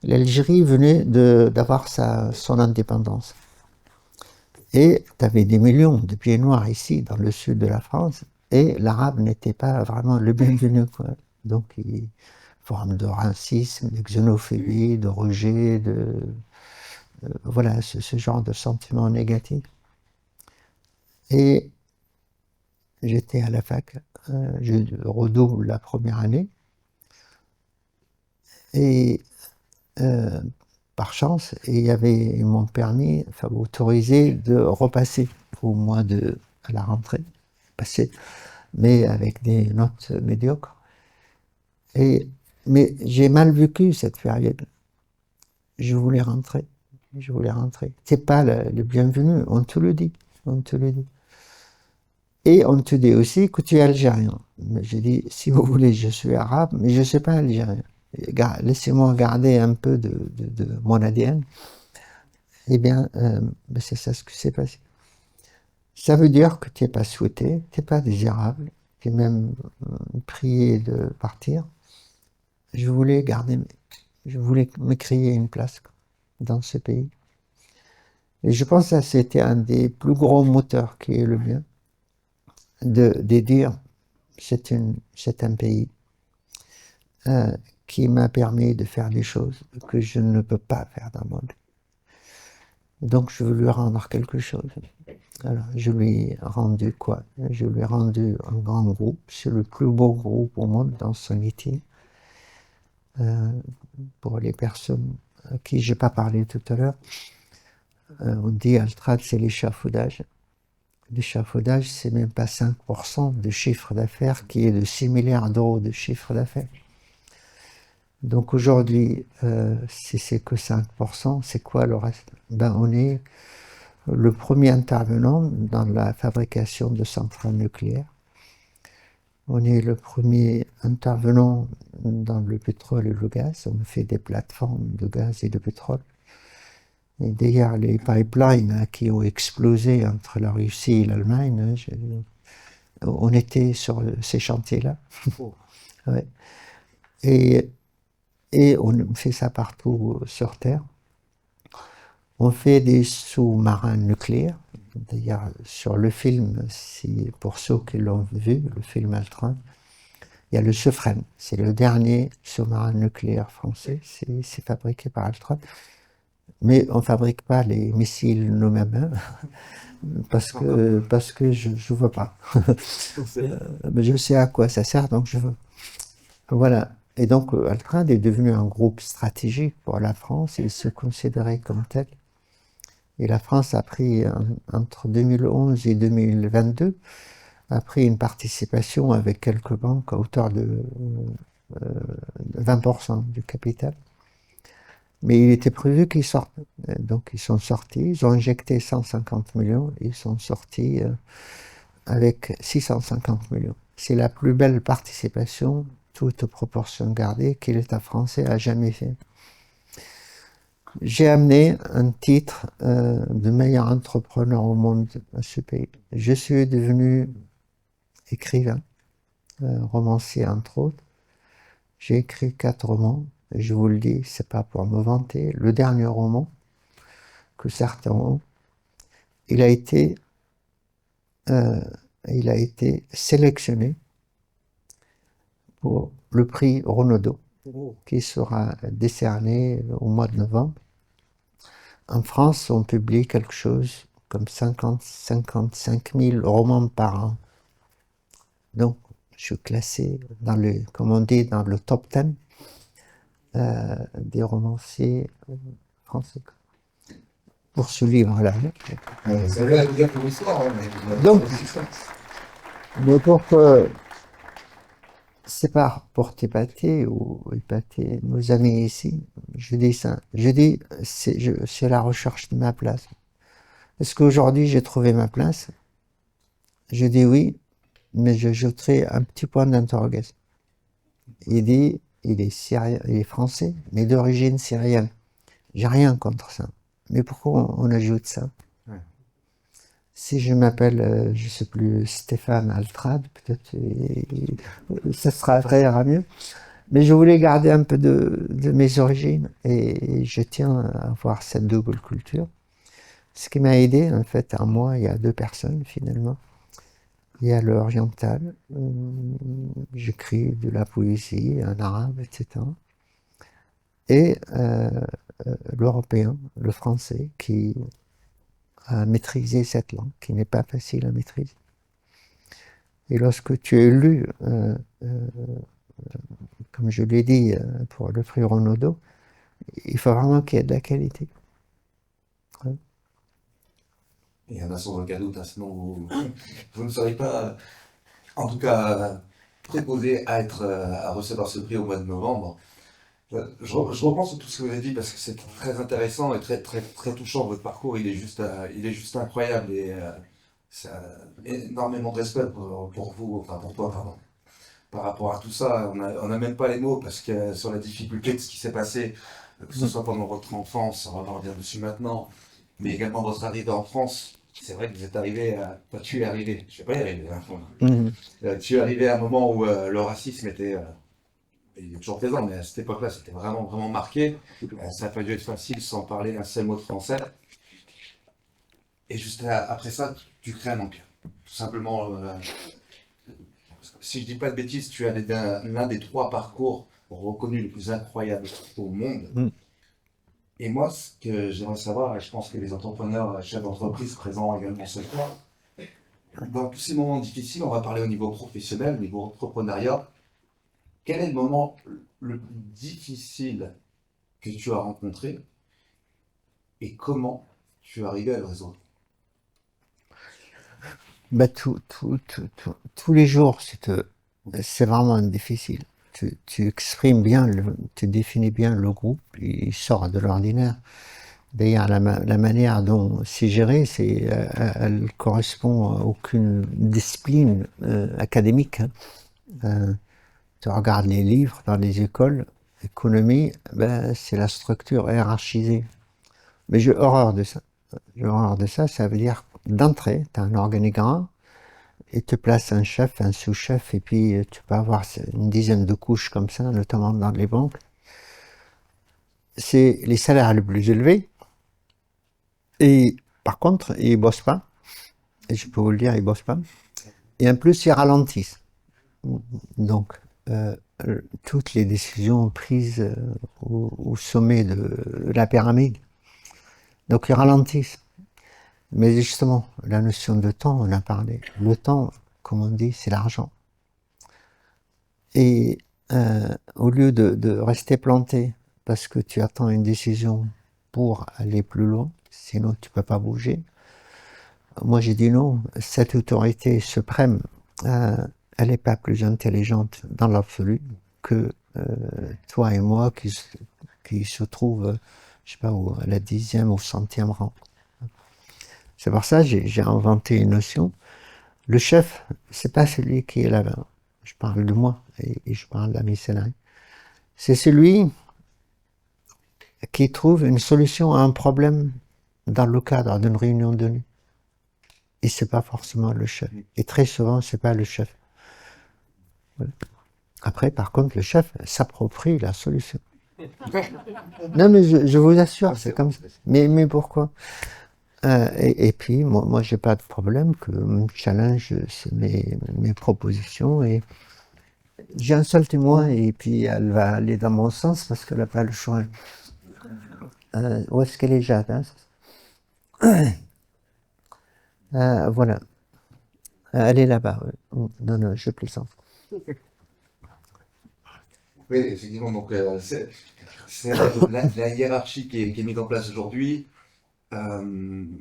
l'Algérie venait d'avoir son indépendance. Et tu avais des millions de pieds noirs ici, dans le sud de la France, et l'arabe n'était pas vraiment le bienvenu, quoi. Donc, forme de racisme, de xénophobie, de rejet, voilà, ce genre de sentiments négatifs. Et j'étais à la fac, je redouble la première année, et par chance, et il y avait ils m'ont permis, enfin autorisé de repasser au mois de à la rentrée, passer, mais avec des notes médiocres. Et mais j'ai mal vécu cette période. Je voulais rentrer, je voulais rentrer. C'est pas le bienvenu, on te le dit, on te le dit. Et on te dit aussi que tu es algérien. Mais j'ai dit, si vous voulez, je suis arabe, mais je ne suis pas algérien. Laissez-moi garder un peu de mon ADN. Eh bien, ben c'est ça ce qui s'est passé. Ça veut dire que tu n'es pas souhaité, tu n'es pas désirable, tu es même prié de partir. Je voulais garder, je voulais me créer une place dans ce pays. Et je pense que ça, c'était un des plus gros moteurs qui est le mien, de dire, c'est un pays qui m'a permis de faire des choses que je ne peux pas faire dans mon vie. Donc je veux lui rendre quelque chose. Alors, je lui ai rendu quoi? Je lui ai rendu un grand groupe. C'est le plus beau groupe au monde dans son métier. Pour les personnes à qui je n'ai pas parlé tout à l'heure, on dit Altrad, c'est l'échafaudage. L'échafaudage, c'est même pas 5% de chiffre d'affaires qui est de 6 milliards d'euros de chiffre d'affaires. Donc aujourd'hui, si c'est que 5%, c'est quoi le reste? Ben, on est le premier intervenant dans la fabrication de centrales nucléaires. On est le premier intervenant dans le pétrole et le gaz. On fait des plateformes de gaz et de pétrole. Et d'ailleurs, les pipelines qui ont explosé entre la Russie et l'Allemagne, on était sur ces chantiers-là. Ouais. Et on fait ça partout sur Terre. On fait des sous-marins nucléaires. D'ailleurs, sur le film, pour ceux qui l'ont vu, le film Altran, il y a le Suffren. C'est le dernier sous-marin nucléaire français. C'est fabriqué par Altran. Mais on ne fabrique pas les missiles nous-mêmes, parce que je ne veux pas. Mais je sais à quoi ça sert, donc je veux. Voilà. Et donc, Altran est devenu un groupe stratégique pour la France. Il se considérait comme tel. Et la France a pris, entre 2011 et 2022, a pris une participation avec quelques banques à hauteur de 20% du capital. Mais il était prévu qu'ils sortent. Donc ils sont sortis, ils ont injecté 150 millions, ils sont sortis avec 650 millions. C'est la plus belle participation, toute proportion gardée, que l'État français a jamais fait. J'ai amené un titre de meilleur entrepreneur au monde à ce pays. Je suis devenu écrivain, romancier entre autres. J'ai écrit 4 romans, et je vous le dis, c'est pas pour me vanter. Le dernier roman, que certains ont, il a été sélectionné pour le prix Renaudot, qui sera décerné au mois de novembre. En France, on publie quelque chose comme 55 000 romans par an. Donc, je suis classé dans le, comme on dit, dans le top 10 des romanciers français. Pour ce livre-là. Ça veut dire pour l'histoire. Donc, mais pour que c'est pas pour t'épater ou épater nos amis ici, je dis ça. Je dis, c'est la recherche de ma place. Est-ce qu'aujourd'hui j'ai trouvé ma place? Je dis oui, mais je jeterai un petit point d'interrogation. Il dit, il est syrien, il est français, mais d'origine syrienne. J'ai rien contre ça. Mais pourquoi on ajoute ça? Ouais. Si je m'appelle, je sais plus, Stéphane Altrad, peut-être, ça sera mieux. Mais je voulais garder un peu de mes origines et je tiens à avoir cette double culture. Ce qui m'a aidé, en fait, à moi, il y a 2 personnes finalement. il y a l'oriental, j'écris de la poésie en arabe, etc. Et l'européen, le français, qui a maîtrisé cette langue, qui n'est pas facile à maîtriser. Et lorsque tu es lu, comme je l'ai dit pour le frère Renaudot, il faut vraiment qu'il y ait de la qualité. Ouais. Il y en a sans aucun doute, hein, sinon vous ne seriez pas, en tout cas, préposé à à recevoir ce prix au mois de novembre. Je reprends sur tout ce que vous avez dit parce que c'est très intéressant et très touchant. Votre parcours, il est juste incroyable et ça, énormément de respect pour vous, enfin pour toi, pardon. Par rapport à tout ça, on n'a même pas les mots parce que sur la difficulté de ce qui s'est passé, que ce soit pendant votre enfance, on va en revenir dessus maintenant, mais également votre arrivée en France. C'est vrai que vous êtes arrivé à. Enfin, tu es arrivé, je ne vais pas y arriver, hein. Tu es arrivé à un moment où le racisme était. Il est toujours présent, mais à cette époque-là, c'était vraiment marqué. Ça n'a pas dû être facile sans parler un seul mot de français. Et juste après ça, tu crées un empire. Tout simplement, si je dis pas de bêtises, tu as l'un des trois parcours reconnus les plus incroyables au monde. Mm. Et moi, ce que j'aimerais savoir, et je pense que les entrepreneurs, chefs d'entreprise présents également ce soir, dans tous ces moments difficiles, on va parler au niveau professionnel, au niveau entrepreneuriat. Quel est le moment le plus difficile que tu as rencontré et comment tu es arrivé à le résoudre? Bah, tous les jours, c'est vraiment difficile. Tu exprimes bien, tu définis bien le groupe, il sort de l'ordinaire. D'ailleurs, la manière dont c'est géré, elle correspond à aucune discipline académique, hein. Tu regardes les livres dans les écoles, économie, ben, c'est la structure hiérarchisée. Mais j'ai horreur de ça. J'ai horreur de ça, ça veut dire d'entrée, tu as un organigramme, et te place un chef, un sous-chef, et puis tu peux avoir une dizaine de couches comme ça, notamment dans les banques. C'est les salaires les plus élevés, et par contre, ils bossent pas, et je peux vous le dire, ils bossent pas, et en plus, ils ralentissent. Donc, toutes les décisions prises au sommet de la pyramide, donc ils ralentissent. Mais justement, la notion de temps, on a parlé. Le temps, comme on dit, c'est l'argent. Et au lieu de rester planté parce que tu attends une décision pour aller plus loin, sinon tu ne peux pas bouger, moi j'ai dit non, cette autorité suprême, elle n'est pas plus intelligente dans l'absolu que toi et moi qui se trouvent, je sais pas où, à la 10e ou 100e rang. C'est pour ça que j'ai inventé une notion. Le chef, c'est pas celui qui est là-bas. Je parle de moi et je parle de la missionnaire. C'est celui qui trouve une solution à un problème dans le cadre d'une réunion donnée. Et c'est pas forcément le chef. Et très souvent, c'est pas le chef. Voilà. Après, par contre, le chef s'approprie la solution. Non, mais je vous assure, c'est comme ça. Mais pourquoi et puis, moi j'ai pas de problème que me challenge mes propositions. Et j'ai un seul témoin, et puis elle va aller dans mon sens parce qu'elle n'a pas le choix. Où est-ce qu'elle est, Jade, hein? Voilà. Elle est là-bas. Ouais. Non, non, je plaisante. Oui, effectivement, donc c'est la hiérarchie qui est mise en place aujourd'hui.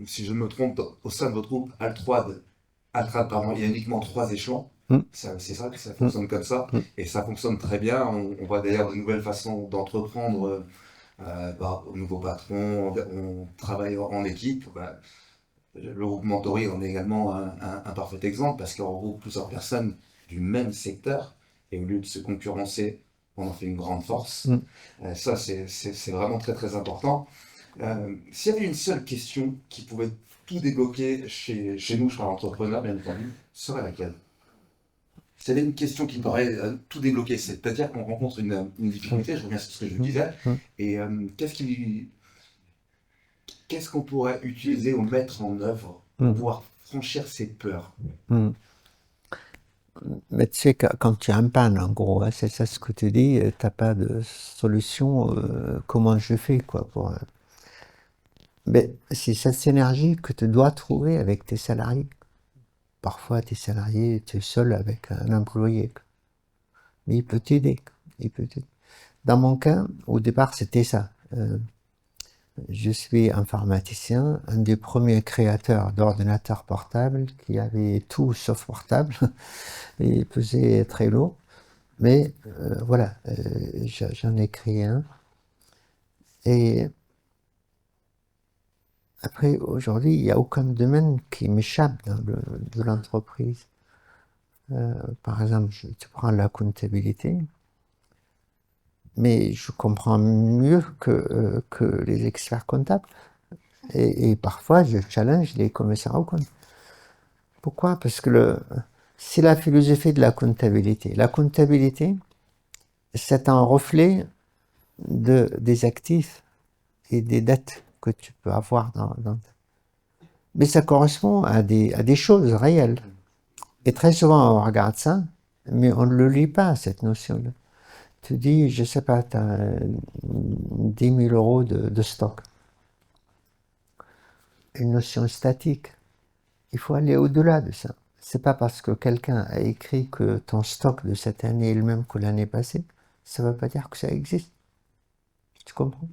Si je ne me trompe, au sein de votre groupe, Altrad, pardon, il y a uniquement trois échelons. Mm. C'est ça que ça fonctionne comme ça. Mm. Et ça fonctionne très bien. On voit d'ailleurs de nouvelles façons d'entreprendre au nouveau patron. On travaille en équipe. Bah, le groupe Mentory en est également un parfait exemple parce qu'on regroupe plusieurs personnes du même secteur. Et au lieu de se concurrencer, on en fait une grande force. Mm. Ça, c'est vraiment très important. S'il y avait une seule question qui pouvait tout débloquer chez nous, je parle entrepreneur, bien entendu, ce serait laquelle? S'il y avait une question qui pourrait tout débloquer, c'est-à-dire qu'on rencontre une difficulté, je reviens sur ce que je disais, et qu'est-ce qu'on pourrait utiliser ou mettre en œuvre pour pouvoir franchir ces peurs? Mais tu sais, quand tu es en panne, en gros, hein, c'est ça ce que tu dis, t'as pas de solution, comment je fais, quoi, pour... Mais c'est cette synergie que tu dois trouver avec tes salariés. Parfois, tes salariés, tu es seul avec un employé. Mais il peut t'aider. Il peut t'aider. Dans mon cas, au départ, c'était ça. Je suis informaticien, un des premiers créateurs d'ordinateurs portables qui avait tout sauf portable et il pesait très lourd. Mais voilà, j'en ai créé un. Et après, aujourd'hui, il n'y a aucun domaine qui m'échappe de l'entreprise. Par exemple, tu prends la comptabilité, mais je comprends mieux que les experts comptables. Et parfois, je challenge les commissaires aux comptes. Pourquoi? Parce que c'est la philosophie de la comptabilité. La comptabilité, c'est un reflet des actifs et des dettes que tu peux avoir mais ça correspond à des choses réelles. Et très souvent, on regarde ça, mais on ne le lit pas, cette notion-là. Tu dis, je sais pas, tu as 10 000 euros de stock. Une notion statique. Il faut aller au-delà de ça. C'est pas parce que quelqu'un a écrit que ton stock de cette année est le même que l'année passée, ça ne veut pas dire que ça existe. Tu comprends?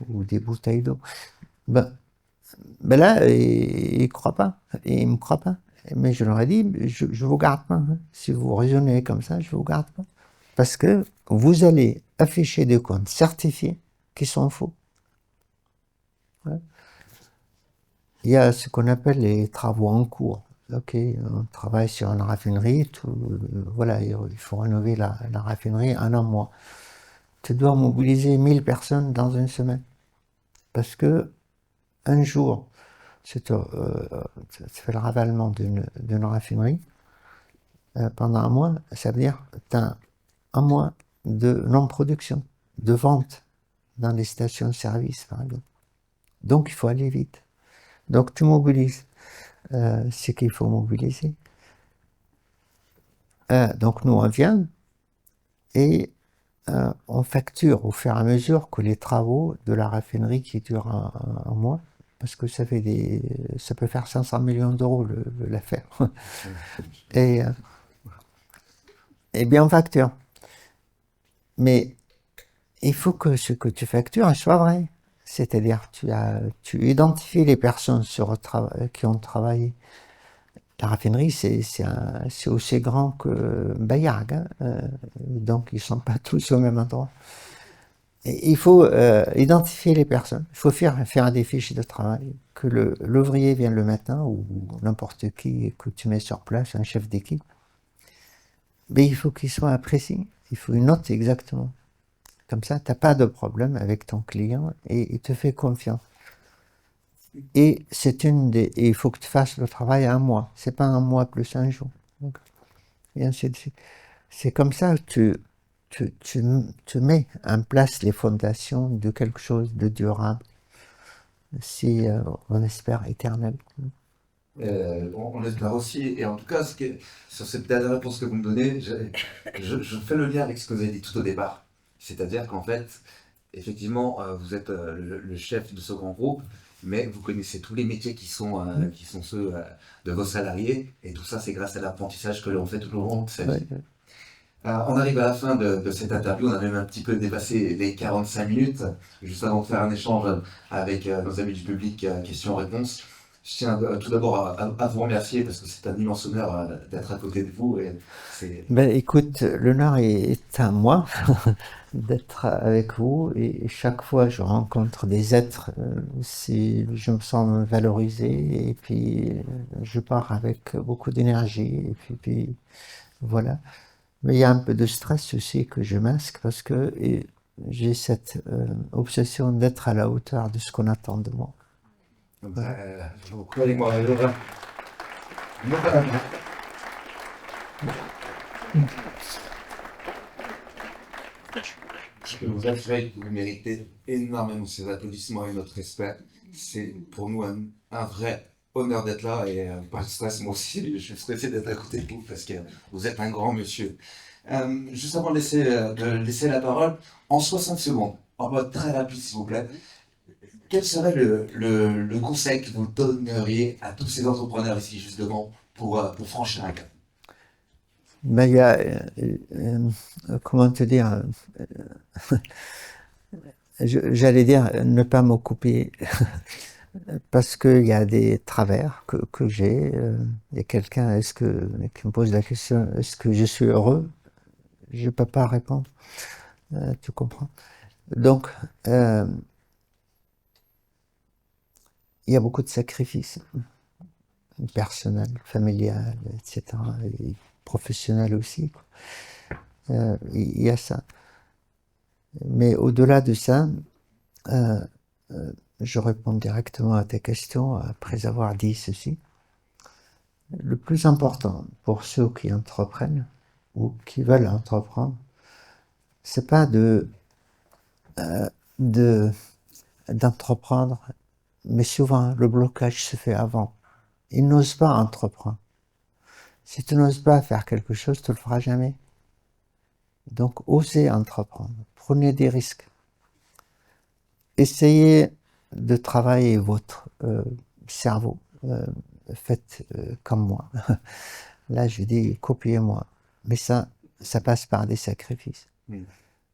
Ou des bouteilles d'eau. Ben, là, il ne croit pas. Il ne me croit pas. Mais je leur ai dit, je ne vous garde pas. Hein. Si vous raisonnez comme ça, je ne vous garde pas. Parce que vous allez afficher des comptes certifiés qui sont faux. Ouais. Il y a ce qu'on appelle les travaux en cours. Ok, on travaille sur une raffinerie, voilà, il faut rénover la raffinerie en un mois. Tu dois mobiliser 1000 personnes dans une semaine. Parce que un jour, tu fais le ravalement d'une raffinerie, pendant un mois, ça veut dire que tu as un mois de non-production, de vente dans les stations-service, par exemple. Donc, il faut aller vite. Donc, tu mobilises ce qu'il faut mobiliser. Donc, nous, on vient et on facture au fur et à mesure que les travaux de la raffinerie qui durent un mois, parce que ça peut faire 500 millions d'euros l'affaire. Et, bien, on facture. Mais il faut que ce que tu factures soit vrai. C'est-à-dire, tu identifies les personnes qui ont travaillé. La raffinerie, c'est aussi grand que Bayard, hein, donc ils ne sont pas tous au même endroit. Et il faut identifier les personnes. Il faut faire des fiches de travail, que l'ouvrier vienne le matin ou n'importe qui que tu mets sur place, un chef d'équipe. Mais il faut qu'il soit précis. Il faut une note exactement. Comme ça, tu n'as pas de problème avec ton client et il te fait confiance. Et il faut que tu fasses le travail à un mois. C'est pas un mois plus un jour. Donc, et ainsi de suite. C'est comme ça que tu mets en place les fondations de quelque chose de durable. Si on espère éternel. On l'espère aussi. Et en tout cas, sur cette dernière réponse que vous me donnez, je fais le lien avec ce que vous avez dit tout au départ. C'est-à-dire qu'en fait, effectivement, vous êtes le chef de ce grand groupe, mais vous connaissez tous les métiers qui sont ceux de vos salariés. Et tout ça, c'est grâce à l'apprentissage que l'on fait tout au long de sa vie. Ouais. On arrive à la fin de cette interview, on a même un petit peu dépassé les 45 minutes, juste avant de faire un échange avec nos amis du public, questions-réponses. Je tiens tout d'abord à vous remercier parce que c'est un immense honneur d'être à côté de vous. Ben, écoute, l'honneur est à moi d'être avec vous et chaque fois je rencontre des êtres, je me sens valorisé et puis je pars avec beaucoup d'énergie et puis voilà. Mais il y a un peu de stress aussi que je masque parce que j'ai cette obsession d'être à la hauteur de ce qu'on attend de moi. Croyez-moi, je peux vous assurer que vous méritez énormément ces applaudissements et notre respect. C'est pour nous un vrai honneur d'être là et pas de stress, moi aussi, je suis stressé d'être à côté de vous parce que vous êtes un grand monsieur. Juste avant de laisser la parole, en 60 secondes, en mode très rapide s'il vous plaît, quel serait le conseil que vous donneriez à tous ces entrepreneurs ici justement pour franchir un cap? Mais il y a, comment te dire, j'allais dire ne pas m'occuper parce qu'il y a des travers que j'ai. Il y a quelqu'un qui me pose la question, est-ce que je suis heureux? Je ne peux pas répondre, tu comprends? Donc, il y a beaucoup de sacrifices personnels, familiales, etc., et professionnels aussi. Il y a ça. Mais au-delà de ça, euh, je réponds directement à ta question après avoir dit ceci. Le plus important pour ceux qui entreprennent ou qui veulent entreprendre, c'est pas de d'entreprendre, mais souvent le blocage se fait avant. Ils n'osent pas entreprendre. Si tu n'oses pas faire quelque chose, tu ne le feras jamais. Donc, osez entreprendre. Prenez des risques. Essayez de travailler votre cerveau. Faites comme moi. Là, je dis, copiez-moi. Mais ça passe par des sacrifices.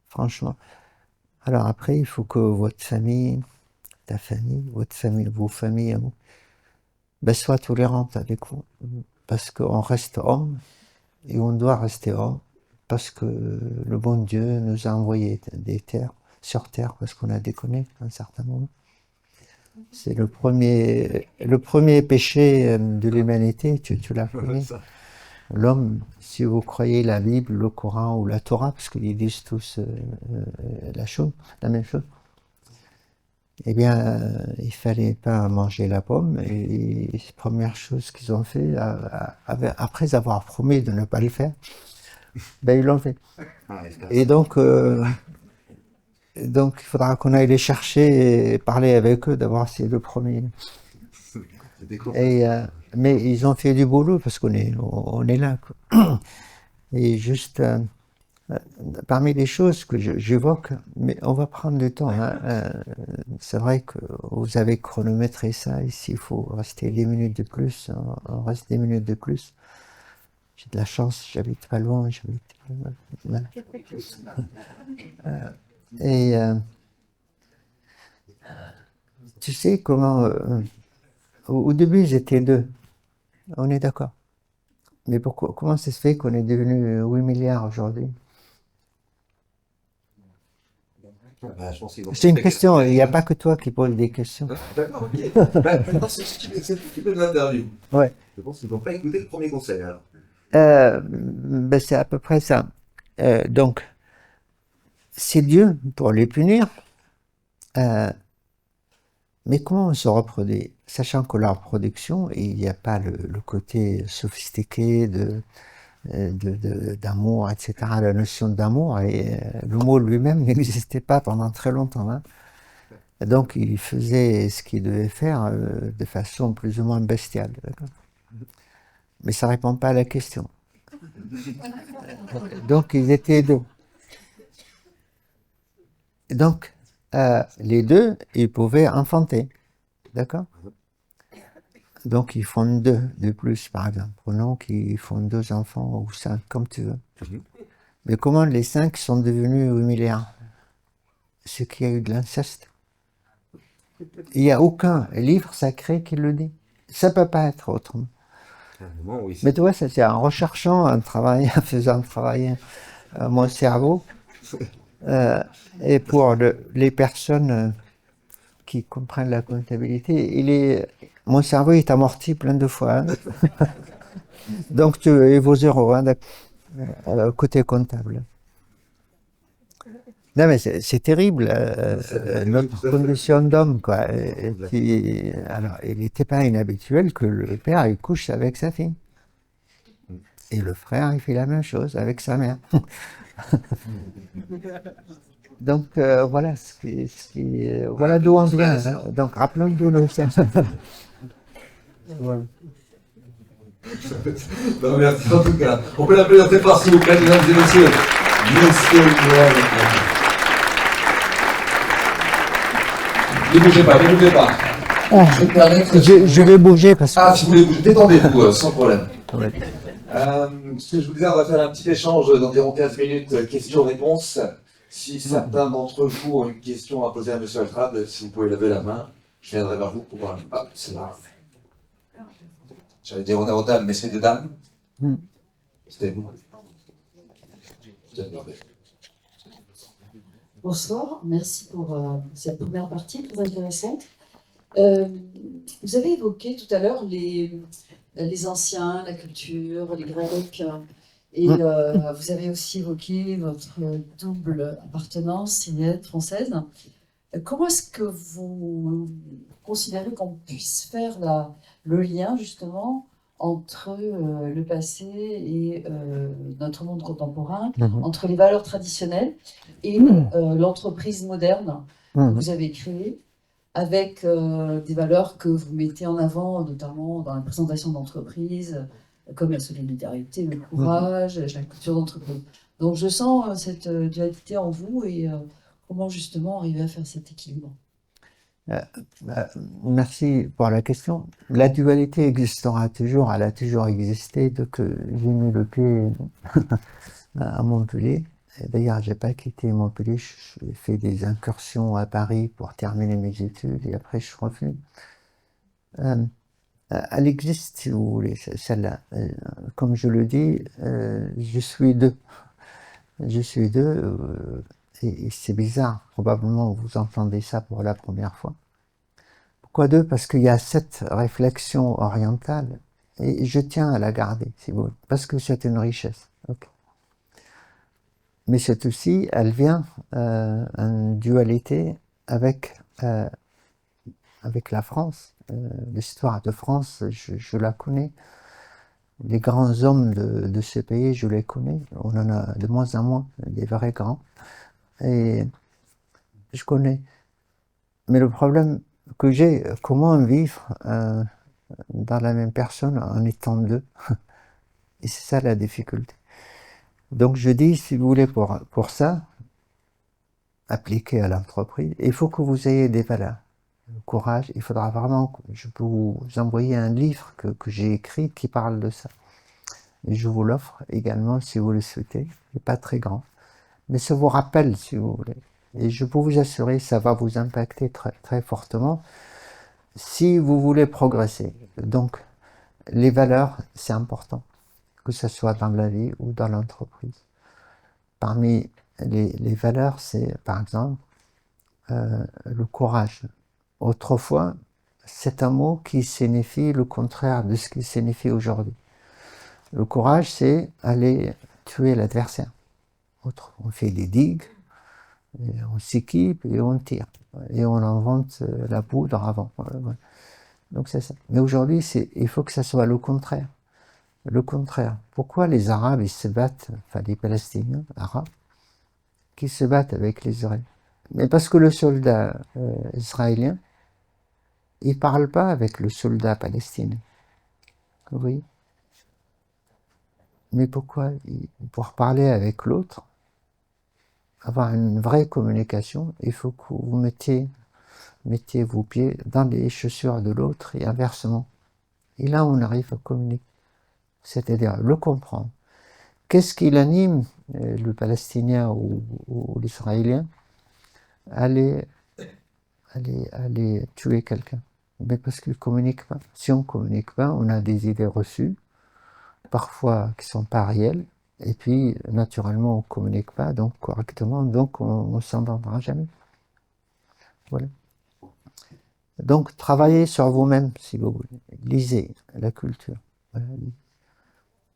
Franchement. Alors après, il faut que votre famille, ta famille, votre famille, vos familles, ben, soient tolérantes avec vous. Parce qu'on reste homme et on doit rester homme. Parce que le bon Dieu nous a envoyé sur terre parce qu'on a déconné à un certain moment. C'est le premier péché de l'humanité, tu l'as connu. L'homme, si vous croyez la Bible, le Coran ou la Torah, parce qu'ils disent tous la même chose, eh bien, il fallait pas manger la pomme. Et la première chose qu'ils ont fait, après avoir promis de ne pas le faire, ben ils l'ont fait. Et donc, il faudra qu'on aille les chercher et parler avec eux, d'avoir c'est le premier. Et, mais ils ont fait du boulot parce qu'on est là, quoi. Et juste, parmi les choses que j'évoque, mais on va prendre le temps, hein, c'est vrai que vous avez chronométré ça, ici il faut rester 10 minutes de plus, on reste 10 minutes de plus. J'ai de la chance, j'habite pas loin, voilà. Et tu sais comment, au début ils étaient deux, on est d'accord. Mais comment ça se fait qu'on est devenu 8 milliards aujourd'hui? C'est une question, il n'y a pas que toi qui poses des questions. D'accord, ok. Maintenant, c'est ce qui fait de l'interview. Ouais. Je pense qu'ils n'ont pas écouté le premier conseil alors. Ben c'est à peu près ça. Donc, c'est Dieu pour les punir. Mais comment on se reproduit? Sachant que la reproduction, il n'y a pas le côté sophistiqué d'amour, etc. La notion d'amour, et le mot lui-même n'existait pas pendant très longtemps. Hein. Donc, il faisait ce qu'il devait faire de façon plus ou moins bestiale. Mais ça ne répond pas à la question. Donc, ils étaient deux. Donc, les deux, ils pouvaient enfanter. D'accord? Donc, ils font deux de plus, par exemple. Prenons qu'ils font 2 enfants ou 5, comme tu veux. Mais comment les 5 sont devenus 8 milliards? C'est qu'il y a eu de l'inceste. Il n'y a aucun livre sacré qui le dit. Ça ne peut pas être autrement. Oui, mais tu vois, c'est en recherchant un travail, en faisant travailler mon cerveau. Et pour les personnes qui comprennent la comptabilité, mon cerveau est amorti plein de fois. Hein. Donc, il vaut 0 hein, côté comptable. Non, mais c'est terrible, notre condition d'homme, quoi. Alors, il n'était pas inhabituel que le père, il couche avec sa fille. Et le frère, il fait la même chose avec sa mère. Donc, voilà voilà d'où on vient. Hein. Donc, rappelons d'où nous sommes. Voilà. Non, merci en tout cas. On peut l'appeler très fort, s'il vous plaît, mesdames et messieurs. Monsieur Noël. Ne bougez pas, ne bougez pas. Ah, Je vais me permettre. je vais bouger parce que... Ah, si vous voulez bouger, détendez-vous, sans problème. Ouais. Ce que je vous disais, on va faire un petit échange d'environ 15 minutes, questions-réponses. Si certains d'entre vous ont une question à poser à Monsieur Altrad, si vous pouvez lever la main, je viendrai vers vous pour voir. Ah, c'est là. J'allais dire honneur aux dames, mais c'est des dames. C'était vous. Bonsoir, merci pour cette première partie très intéressante. Vous avez évoqué tout à l'heure les anciens, la culture, les Grecs, et vous avez aussi évoqué votre double appartenance syrienne, française. Comment est-ce que vous considérez qu'on puisse faire le lien justement entre le passé et notre monde contemporain, entre les valeurs traditionnelles et l'entreprise moderne que vous avez créée, avec des valeurs que vous mettez en avant, notamment dans la présentation d'entreprise, comme la solidarité, le courage, la culture d'entreprise. Donc je sens cette dualité en vous et comment justement arriver à faire cet équilibre. Merci pour la question. La dualité existera toujours, elle a toujours existé depuis que j'ai mis le pied à Montpellier. D'ailleurs, j'ai pas quitté Montpellier, j'ai fait des incursions à Paris pour terminer mes études et après je suis revenu. Elle existe, si vous voulez, celle-là. Comme je le dis, je suis deux. Je suis deux, et c'est bizarre, probablement vous entendez ça pour la première fois. Pourquoi deux? Parce qu'il y a cette réflexion orientale, et je tiens à la garder, si vous voulez, parce que c'est une richesse. Okay. Mais c'est aussi, elle vient en dualité avec la France. L'histoire de France, je la connais. Les grands hommes de ce pays, je les connais. On en a de moins en moins, des vrais grands. Et je connais. Mais le problème que j'ai, comment vivre dans la même personne en étant deux? Et c'est ça la difficulté. Donc je dis, si vous voulez, pour ça, appliquer à l'entreprise, il faut que vous ayez des valeurs. Le courage, il faudra vraiment, je peux vous envoyer un livre que j'ai écrit qui parle de ça. Et je vous l'offre également si vous le souhaitez. Il n'est pas très grand. Mais ça vous rappelle, si vous voulez. Et je peux vous assurer, ça va vous impacter très, très fortement si vous voulez progresser. Donc, les valeurs, c'est important, que ce soit dans la vie ou dans l'entreprise. Parmi les valeurs, c'est, par exemple, le courage. Autrefois, c'est un mot qui signifie le contraire de ce qu'il signifie aujourd'hui. Le courage, c'est aller tuer l'adversaire. On fait des digues, et on s'équipe et on tire. Et on invente la poudre avant. Donc c'est ça. Mais aujourd'hui, il faut que ça soit le contraire. Le contraire. Pourquoi les Arabes, ils se battent, enfin les Palestiniens, arabes, qui se battent avec les Israéliens? Mais parce que le soldat israélien, il parle pas avec le soldat palestinien. Vous voyez? Mais pourquoi? Pour parler avec l'autre, avoir une vraie communication, il faut que vous mettiez vos pieds dans les chaussures de l'autre et inversement. Et là, on arrive à communiquer. C'est-à-dire le comprendre. Qu'est-ce qui l'anime, le Palestinien ou l'Israélien, aller tuer quelqu'un? Mais parce qu'il ne communique pas. Si on ne communique pas, on a des idées reçues, parfois qui ne sont pas réelles, et puis naturellement on ne communique pas donc correctement, donc on ne s'entendra jamais. Voilà. Donc travaillez sur vous-même si vous voulez. Lisez la culture. Voilà.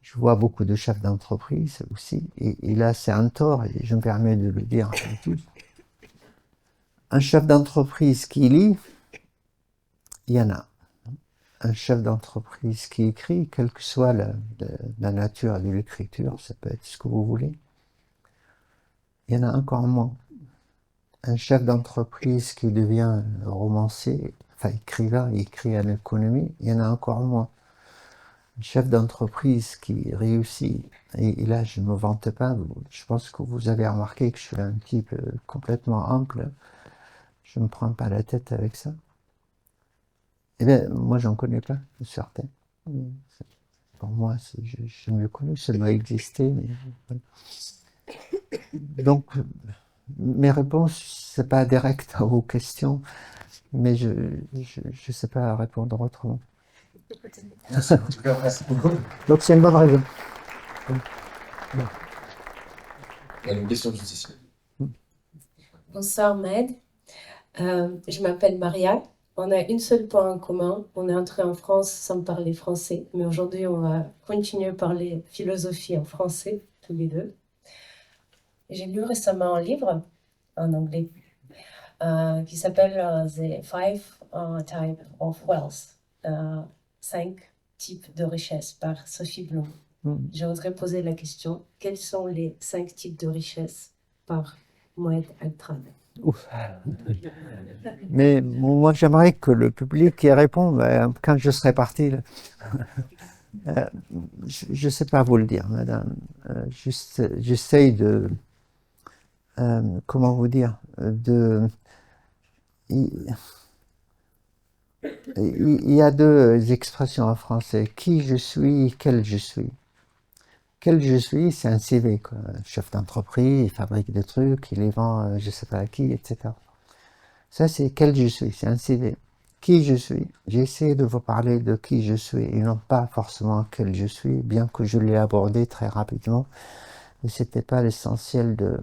Je vois beaucoup de chefs d'entreprise aussi, et là c'est un tort, et je me permets de le dire à tous. Un chef d'entreprise qui lit, il y en a. Un chef d'entreprise qui écrit, quelle que soit la nature de l'écriture, ça peut être ce que vous voulez, il y en a encore moins. Un chef d'entreprise qui devient romancier, enfin écrivain, il écrit en économie, il y en a encore moins. Un chef d'entreprise qui réussit, et là je ne me vante pas, je pense que vous avez remarqué que je suis un type complètement ample, je ne me prends pas la tête avec ça. Eh bien, moi j'en connais pas, certains. Pour moi, je me connais, ça doit exister. Mais... Donc, mes réponses, c'est pas direct à vos questions, mais je sais pas répondre autrement. En tout cas, merci beaucoup. Donc, c'est une bonne raison. Il y a une question juste ici. Bonsoir Med. Je m'appelle Maria. On a une seule point en commun. On est entré en France sans parler français, mais aujourd'hui on va continuer à parler philosophie en français, tous les deux. J'ai lu récemment un livre en anglais qui s'appelle The Five Types of Wealth, 5 types de richesse par Sophie Bloom. Je voudrais poser la question, quels sont les 5 types de richesse par Moed Altrad? Mais moi, j'aimerais que le public y réponde quand je serai parti. Je ne sais pas vous le dire, madame. J'essaye de... comment vous dire il y a deux expressions en français. Qui je suis, quel je suis. Quel je suis, c'est un CV, quoi. Chef d'entreprise, il fabrique des trucs, il les vend, je ne sais pas à qui, etc. Ça, c'est quel je suis, c'est un CV. Qui je suis, j'ai essayé de vous parler de qui je suis, et non pas forcément quel je suis, bien que je l'ai abordé très rapidement, mais ce n'était pas l'essentiel de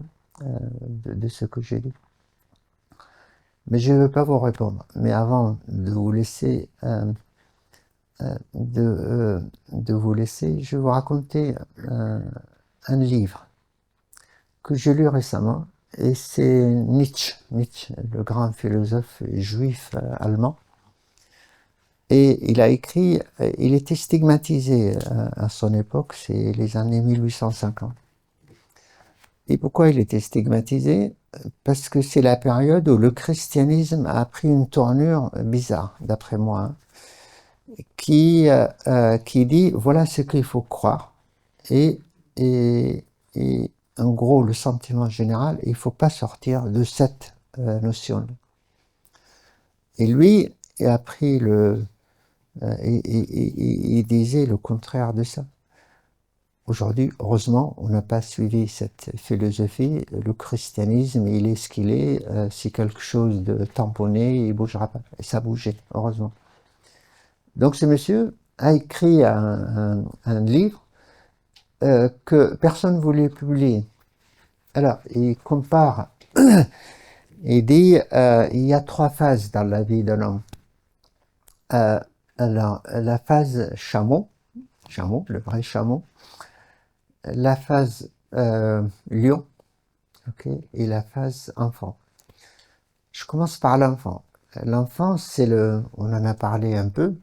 ce que j'ai dit. Mais je ne veux pas vous répondre. Mais avant de vous laisser, je vais vous raconter un livre que j'ai lu récemment, et c'est Nietzsche, le grand philosophe juif allemand. Et il a écrit, il était stigmatisé à son époque, c'est les années 1850. Et pourquoi il était stigmatisé? Parce que c'est la période où le christianisme a pris une tournure bizarre, d'après moi, hein, qui dit voilà ce qu'il faut croire. Et en gros, le sentiment général, il ne faut pas sortir de cette notion. Et lui, il a pris il disait le contraire de ça. Aujourd'hui, heureusement, on n'a pas suivi cette philosophie. Le christianisme, il est ce qu'il est. C'est quelque chose de tamponné, il ne bougera pas. Et ça bougeait, heureusement. Donc ce monsieur a écrit un livre que personne ne voulait publier. Alors, il compare, il dit, il y a 3 phases dans la vie d'un homme. Alors, la phase chameau, le vrai chameau, la phase lion, okay, et la phase enfant. Je commence par l'enfant. L'enfant, c'est on en a parlé un peu,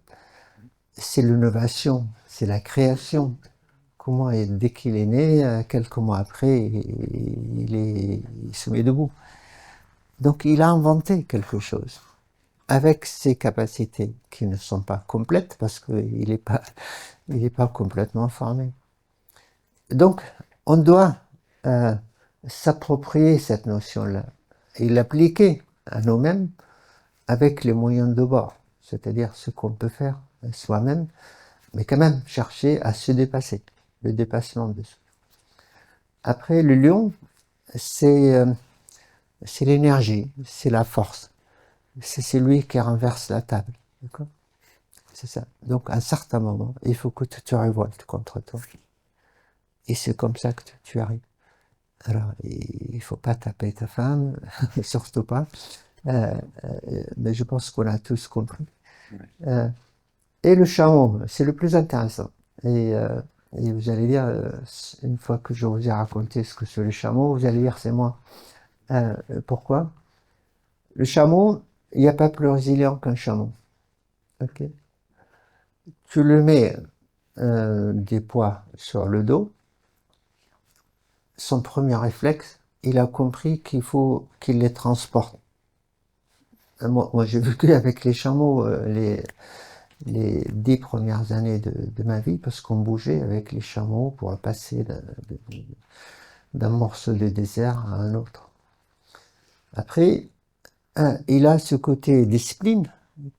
c'est l'innovation, c'est la création. Comment, dès qu'il est né, quelques mois après, il se met debout. Donc il a inventé quelque chose, avec ses capacités, qui ne sont pas complètes, parce qu'il n'est pas complètement formé. Donc, on doit s'approprier cette notion-là et l'appliquer à nous-mêmes avec les moyens de bord, c'est-à-dire ce qu'on peut faire soi-même, mais quand même chercher à se dépasser, le dépassement de soi. Après, le lion, c'est l'énergie, c'est la force, c'est celui qui renverse la table, d'accord? C'est ça. Donc, à un certain moment, il faut que tu te révoltes contre toi. Et c'est comme ça que tu arrives. Alors, il ne faut pas taper ta femme, surtout pas. Mais je pense qu'on a tous compris. Et le chameau, c'est le plus intéressant. Et vous allez dire, une fois que je vous ai raconté ce que c'est le chameau, vous allez dire, c'est moi. Pourquoi? Le chameau, il n'y a pas plus résilient qu'un chameau. Okay. Tu le mets des poids sur le dos, son premier réflexe, il a compris qu'il faut qu'il les transporte moi j'ai vécu avec les chameaux les 10 premières années de ma vie parce qu'on bougeait avec les chameaux pour passer d'un morceau de désert à un autre. Après, il a ce côté discipline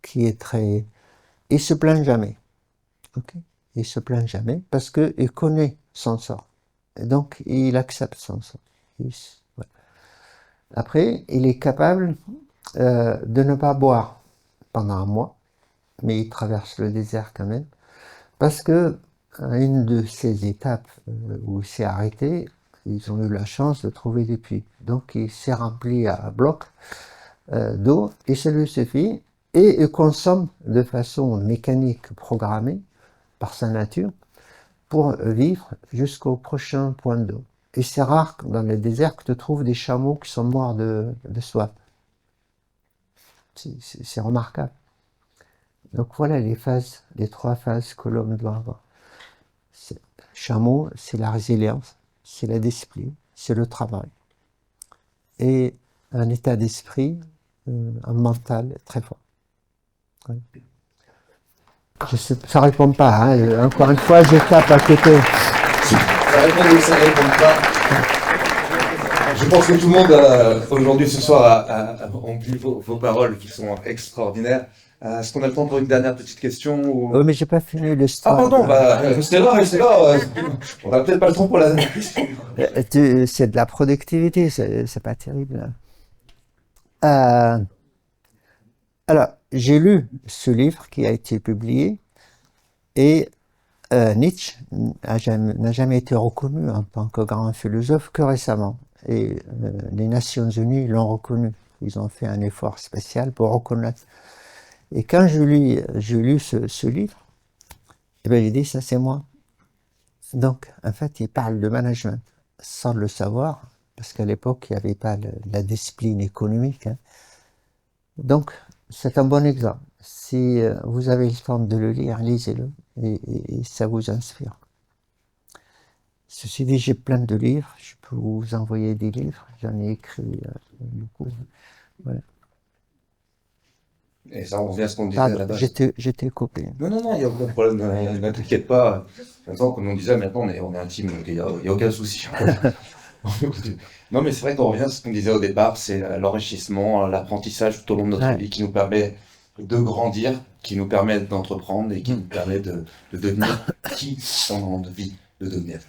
qui est très... Il se plaint jamais. Okay, il se plaint jamais parce qu'il connaît son sort. Et donc, il accepte son sort. Ouais. Après, il est capable de ne pas boire pendant un mois, mais il traverse le désert quand même, parce que à une de ces étapes où il s'est arrêté, ils ont eu la chance de trouver des puits. Donc, il s'est rempli à bloc d'eau et ça lui suffit, et il consomme de façon mécanique programmée par sa nature pour vivre jusqu'au prochain point d'eau. Et c'est rare dans le désert que tu trouves des chameaux qui sont morts de soif. C'est remarquable. Donc voilà les phases, les 3 phases que l'homme doit avoir. Chameau, c'est la résilience, c'est la discipline, c'est le travail. Et un état d'esprit, un mental très fort. Ouais. Ça répond pas, hein. Encore une fois, je tape à côté. Ça répond ou ça répond pas. Je pense que tout le monde, aujourd'hui, ce soir, a vu vos paroles qui sont extraordinaires. Est-ce qu'on a le temps pour une dernière petite question ou... Oui, mais j'ai pas fini le stade. Ah pardon, restez là. On n'a peut-être pas le temps pour la dernière question. C'est de la productivité, c'est pas terrible. Alors, j'ai lu ce livre qui a été publié et Nietzsche n'a jamais été reconnu en tant que grand philosophe que récemment. Et les Nations Unies l'ont reconnu. Ils ont fait un effort spécial pour reconnaître. Et quand j'ai lu ce livre, eh bien, j'ai dit, ça c'est moi. Donc, en fait, il parle de management, sans le savoir, parce qu'à l'époque, il n'y avait pas la discipline économique. Hein. Donc, c'est un bon exemple. Si vous avez le temps de le lire, lisez-le, et ça vous inspire. Ceci dit, j'ai plein de livres, je peux vous envoyer des livres, j'en ai écrit beaucoup. Voilà. Et ça, on revient à ce qu'on disait à la base. J'étais coupé. Non, il n'y a aucun problème, ne t'inquiète pas. Maintenant, comme on disait, maintenant, on est intime, donc il n'y a aucun souci. Non, mais c'est vrai qu'on revient à ce qu'on disait au départ, c'est l'enrichissement, l'apprentissage tout au long de notre vie qui nous permet de grandir, qui nous permet d'entreprendre et qui nous permet de devenir qui on a envie de devenir.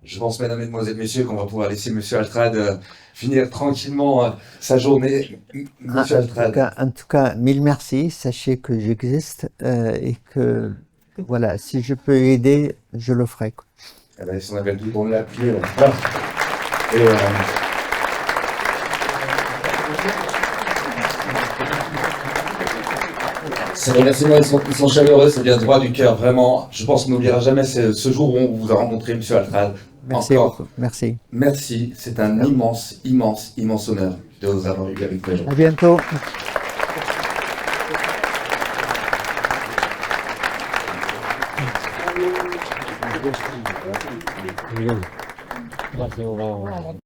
Je pense, mesdames, mesdemoiselles, messieurs, qu'on va pouvoir laisser Monsieur Altrad finir tranquillement sa journée. Monsieur Altrad. En tout cas, mille merci. Sachez que j'existe et que, voilà, si je peux aider, je le ferai. Eh ben, si on avait tout, on l'a appuyé. Ces remerciements ils sont chaleureux, ça vient droit du cœur, vraiment. Je pense qu'on n'oubliera jamais ce jour où on vous a rencontré, Monsieur Altrad. Merci beaucoup. Merci. Merci, c'est un immense honneur de vous avoir eu avec nous. À bientôt.